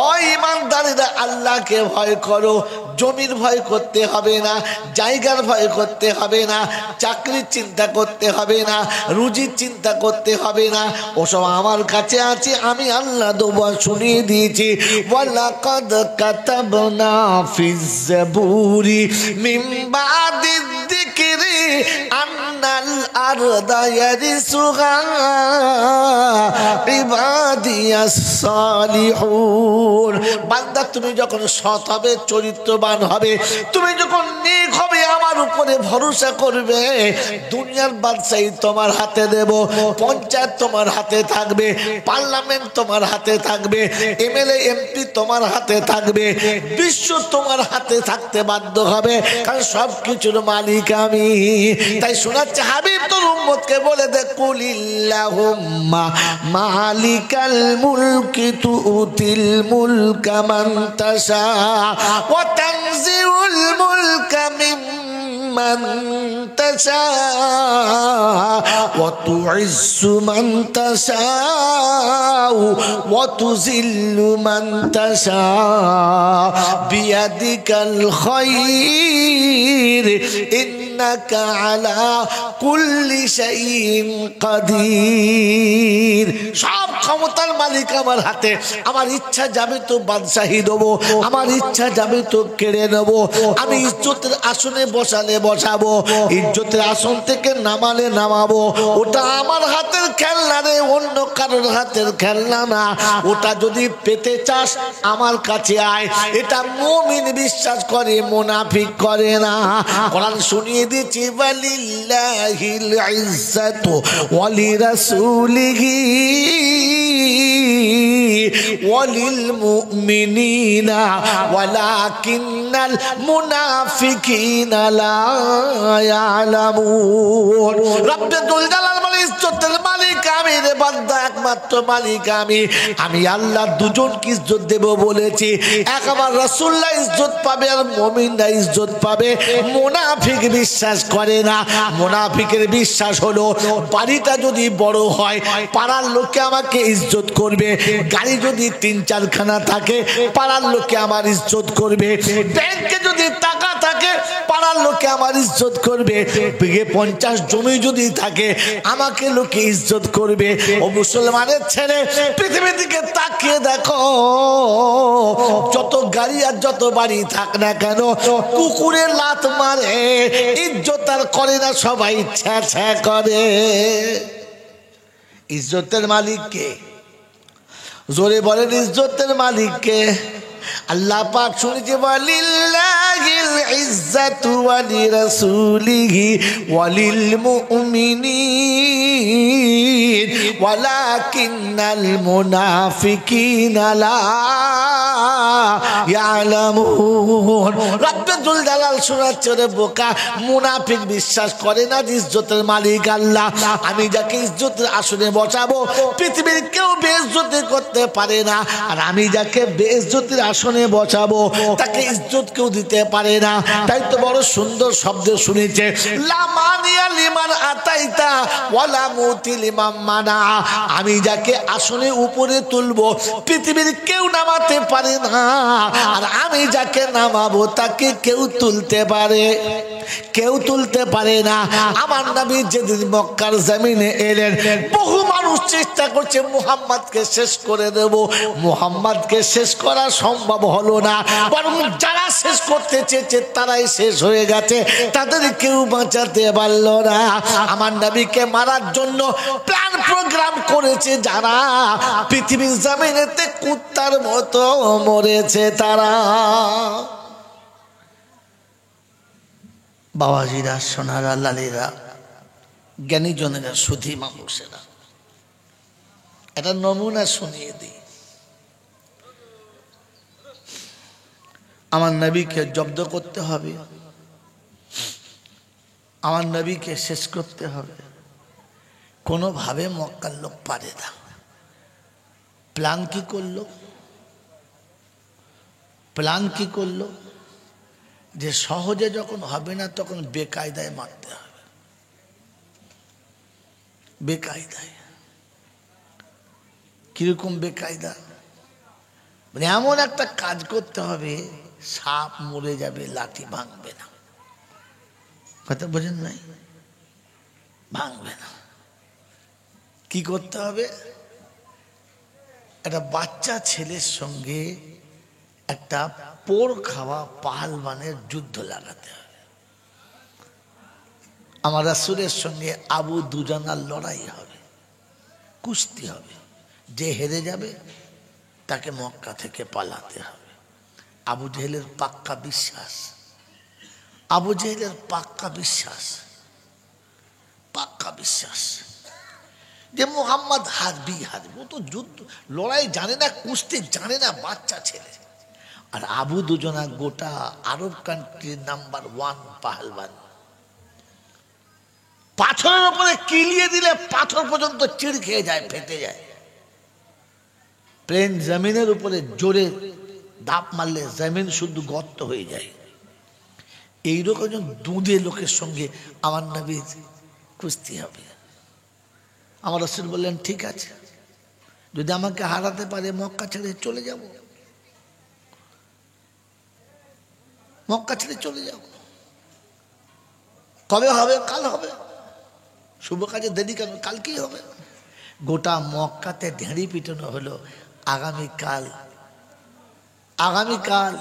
ও ঈমানদারেরা, আল্লাহকে ভয় করো। জমির ভয় করতে হবে না, জায়গার ভয় করতে হবে না, চাকরির চিন্তা করতে হবে না, রুজির চিন্তা করতে হবে না, ওসব আমার কাছে আছে, আমি আল্লাহ দোয়া শুনিয়ে দিয়েছি। ওয়ালাকাদ কাতাবনা ফিজ জাবুরি মিন বাদিদ যিকরি আন্নাল আরদা ইয়ারিসুহা ইবাদিয়াস সালিহুন। বান্দা, তুমি যখন সৎ হবে, চরিত্রবান হবে, তুমি যখন নেক হবে, আমার উপরে ভরসা করবে, দুনিয়ার বাদশাহী তোমার হাতে দেব, পঞ্চায়েত তোমার হাতে থাকবে, পার্লামেন্ট তোমার হাতে থাকবে, এমএলএ এমপি তোমার হাতে থাকবে, বিশ্ব তোমার হাতে থাকতে বাধ্য হবে, কারণ সব কিছুর মালিক আমি। তাই শোনাচ্ছে হাবিব তোর উম্মতকে বলে দে, কুলিল্লাহুম্মা মালিকাল মুলকি তুতিল মুলকা মান তাশা ওয়া তানজিউল মুলকা মিম্মান তাশা ওয়া তুইজ্জু মান তাশা ওয়া তুযিল্লু মান তাশা বিয়াদিকাল খায়র ইন্নাকা আলা কুল্লি শাইইন কাদির। সব ক্ষমতার মালিক আমার হাতে, আমার ইচ্ছা যাবে তো বাদশাহী দেবো, আমার ইচ্ছা যাবে তো কেড়ে নেবো, আমি ইজ্জতের আসনে বসালে বসাবো, ইজ্জতের আসন থেকে নামালে নামাবো। ওটা আমার হাতের খেলনা রে, অন্য কারোর হাতের খেলনা না। ওটা যদি পেতে চাস আমার কাছে আয়। এটা মুমিন বিশ্বাস করে, মুনাফিক করে না। কোরআন শুনিয়ে দিয়েছি, ওয়ালিল্লাহিল ইজ্জাতু ওয়ালিরাসূলিহি ওয়ালিল মুমিনিনা ওয়ালাকিন্নাল মুনাফিকিনা লা ইয়ালামুন। রব্বুল জালাল বলে, ইজ্জতের মালিক আমি রে বান্দা, একমাত্র মালিক আমি। আমি আল্লাহ দুজনকে ইজ্জত দেব বলেছি। এক আমার রাসূলুল্লাহ ইজ্জত পাবে আর মুমিনরা ইজ্জত পাবে। মুনাফিক বিশ্বাস করে না। মুনাফিকের বিশ্বাস হলো, বাড়িটা যদি বড় হয় পাড়ার লোকে আমাকে ইজ্জত করবে, গাড়ি যদি 3-4 খানা থাকে পাড়ার লোকে আমার ইজ্জত করবে, ব্যাংকে যদি টাকা থাকে পাড়ার লোকে আমার ইজ্জত করবে, বিঘে 50 জমি যদি থাকে আমাকে লোকে ইজ্জত করবে। ও মুসলমানের ছেলে, পৃথিবীর দিকে তাকিয়ে দেখো, যত গাড়ি আর যত বাড়ি থাক না কেন, কুকুরে লাত মারে, ইজ্জত আর করে না, সবাই ছ্যা ছ্যা করে। ইজ্জতের মালিক কে? জোরে বলেন, ইজ্জতের মালিক কে? আল্লাহ পাক শুনেছে, ওয়ালিল্লাহিল ইজ্জাতু ওয়ালিরাসূলিহি ওয়ালিল মুমিনিন ওয়ালাকিন্নাল মুনাফিকিনা লা ইয়ালামুন। রব্বুল জালাল শোনাচ্ছে রে বোকা, মুনাফিক বিশ্বাস করে না যে ইজ্জতের মালিক আল্লাহ। আমি যাকে ইজ্জতের আসনে বসাবো পৃথিবীর কেউ বেইজ্জতি করতে পারে না, আর আমি যাকে বেইজ্জতির আসনে বসাবো তাকে ইজ্জত কেউ দিতে পারে না। তাই তো বড় সুন্দর শব্দ শুনেছে, লা মানিয়া লিমান আতাইতা ওয়ালা মুতি লিমান মানা। আমি যাকে আসনে উপরে তুলবো পৃথিবীর কেউ নামাতে পারে না, আর আমি যাকে নামাবো তাকে কেউ তুলতে পারে, কেউ তুলতে পারে না। আমার নবী যেদিন মক্কার জমিনে এলেন, বহু মানুষ চেষ্টা করছে মুহাম্মদকে শেষ করে দেব, মুহাম্মদকে শেষ করা সম্ভব হলো না, বরং যারা শেষ করতে চেয়েছে তারাই শেষ হয়ে গেছে, তাদের কেউ বাঁচাতে পারলো না। আমার নবীকে মারার জন্য প্ল্যান প্রোগ্রাম করেছে যারা, পৃথিবীর জমিনেতে কুত্তার মতো মরেছে তারা। বাবাজিরা, সোনারা, লালেরা, জ্ঞানীজনেরা, সুধী মানুষেরা, এটা নমুনা শুনিয়ে দিই। আমার নবীকে জব্দ করতে হবে, আমার নবীকে শেষ করতে হবে, কোনোভাবে মক্কার লোক পারে না। প্ল্যান কি করলো? প্ল্যান কি করলো? যে সহজে যখন হবে না তখন বেকায়দায় মারতে হবে, বেকায়দায়। কিরকম বেকায়দা? মানে এমন একটা কাজ করতে হবে সাপ মরে যাবে, লাঠি ভাঙবে না। কথা বোঝেন নাই? ভাঙবে না। কি করতে হবে? একটা বাচ্চা ছেলের সঙ্গে একটা পোড় খাওয়া পাহালবানের যুদ্ধ লাগাতে হবে। আমার রাসূলের সঙ্গে আবু দুজানার লড়াই হবে, কুস্তি হবে। যে হেরে যাবে তাকে মক্কা থেকে পালাতে হবে। আবু জেহেলের পাক্কা বিশ্বাস, আবু জেহেলের পাক্কা বিশ্বাস, পাক্কা বিশ্বাস যে মুহাম্মদ হারবি, হারবি। ও তো যুদ্ধ লড়াই জানে না, কুস্তি জানে না, বাচ্চা ছেলে। আর আবু দুজনা গোটা আরব কান্ট্রির নাম্বার 1 পাহলওয়ান। পাথরের উপরে কিলিয়ে দিলে পাথর পর্যন্ত চিড় খেয়ে যায়, ফেটে যায়। প্লেন জমিনের উপরে জোরে ধাপ মারলে জমিন শুধু গর্ত হয়ে যায়। এইরকম দুধে লোকের সঙ্গে আমার নবীর কুস্তি হবে। আমার রাসূল বললেন, ঠিক আছে, যদি আমাকে হারাতে পারে মক্কা ছেড়ে চলে যাব, মক্কা ছেড়ে চলে যাব। কবে হবে? কাল হবে। শুভ কাজে দেরি কেন? কালকেই হবে। গোটা মক্কাতে ঢেঁড়ি পিটানো হলো। আগামীকাল, আগামীকাল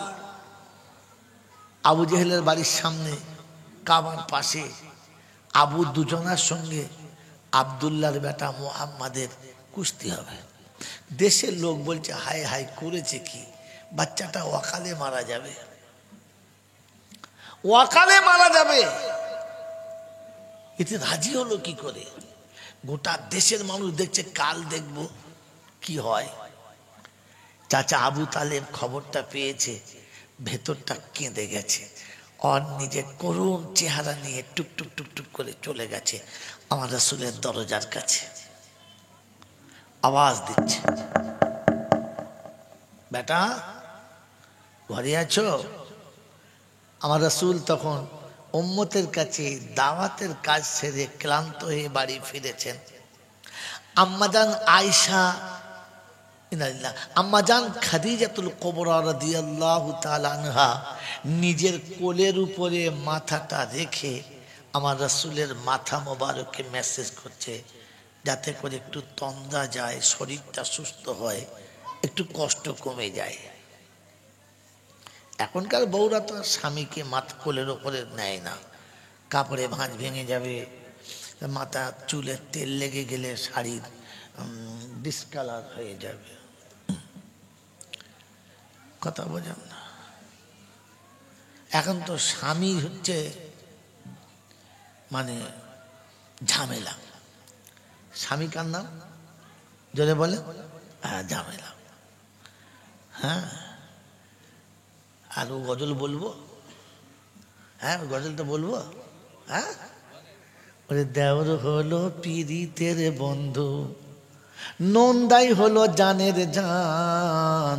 আবু জেহেলের বাড়ির সামনে কাবার পাশে আবু দুজনার সঙ্গে আব্দুল্লাহর বেটা মুহাম্মাদের কুস্তি হবে। দেশের লোক বলছে, হায় হায় করেছে কি, বাচ্চাটা অকালে মারা যাবে, অকালে মারা যাবে। এতে রাজি হলো কি করে? গোটা দেশের মানুষ দেখছে, কাল দেখব কি হয়। চাচা আবু তালেব খবরটা পেয়েছে, ভেতরটা কেঁদে গেছে। আর নিজে করুণ চেহারা নিয়ে টুকটুক টুকটুক করে চলে গেছে আমার রাসূলের দরজার কাছে, আওয়াজ দিচ্ছে, বেটা ঘরে আছো? আমার রাসূল তখন উম্মতের কাছে দাওয়াতের কাজ সেরে ক্লান্ত হয়ে বাড়ি ফিরেছেন। আম্মাজান আয়েশা, আম্মাজান খাদিজাতুল কুবরা রাদিয়াল্লাহু তাআলা আনহা নিজের কোলের উপরে মাথাটা রেখে আমার রাসূলের মাথা মোবারকে মেসেজ করছে, যাতে করে একটু তন্দ্রা যায়, শরীরটা সুস্থ হয়, একটু কষ্ট কমে যায়। এখনকার বউরা তো স্বামীকে মাথা কোলের ওপরে নেয় না, কাপড়ে ভাঁজ ভেঙে যাবে, মাথা চুলে তেল লেগে গেলে শাড়ির ডিসকালার হয়ে যাবে। কথা বোঝেন না? এখন তো স্বামী হচ্ছে মানে ঝামেলা। স্বামী কার নাম? জোরে বলে। হ্যাঁ, ঝামেলা। হ্যাঁ, আর ও গজল বলবো? হ্যাঁ, গজলটা বলবো। হ্যাঁ, ওরে দেওর হলো পীড়িতের বন্ধু, নন্দাই হলো জানের জান,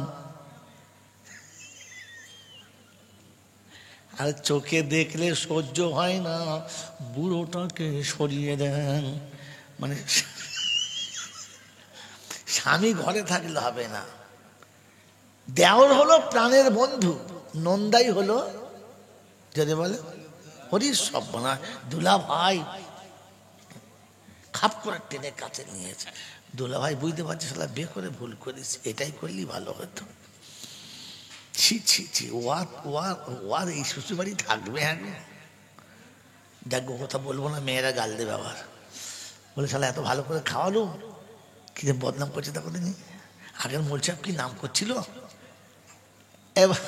আর চোখে দেখলে সহ্য হয় না, বুড়োটাকে সরিয়ে দেন। মানে স্বামী ঘরে থাকলে হবে না, দেওর হলো প্রাণের বন্ধু, নন্দাই হলো যদি বলে হরির সর্বনাশ। দুলা ভাই খাপ করে টেনে কাছে নিয়েছে। দুলা ভাই বুঝতে পারছে শালা বিয়ে করে ভুল করিস, এটাই করলেই ভালো হতো। ছি ছি ছি, ওয়ার এই শ্বশুর বাড়ি থাকবে? হ্যাঁ গো, দেখবো কথা বলবো না, মেয়েরা গাল দেবে আবার, বলে শালা এত ভালো করে খাওয়ালো, কি যে বদনাম করছে তা কোনদিন। আগের মোল সাহেব কি নাম করছিল, এবার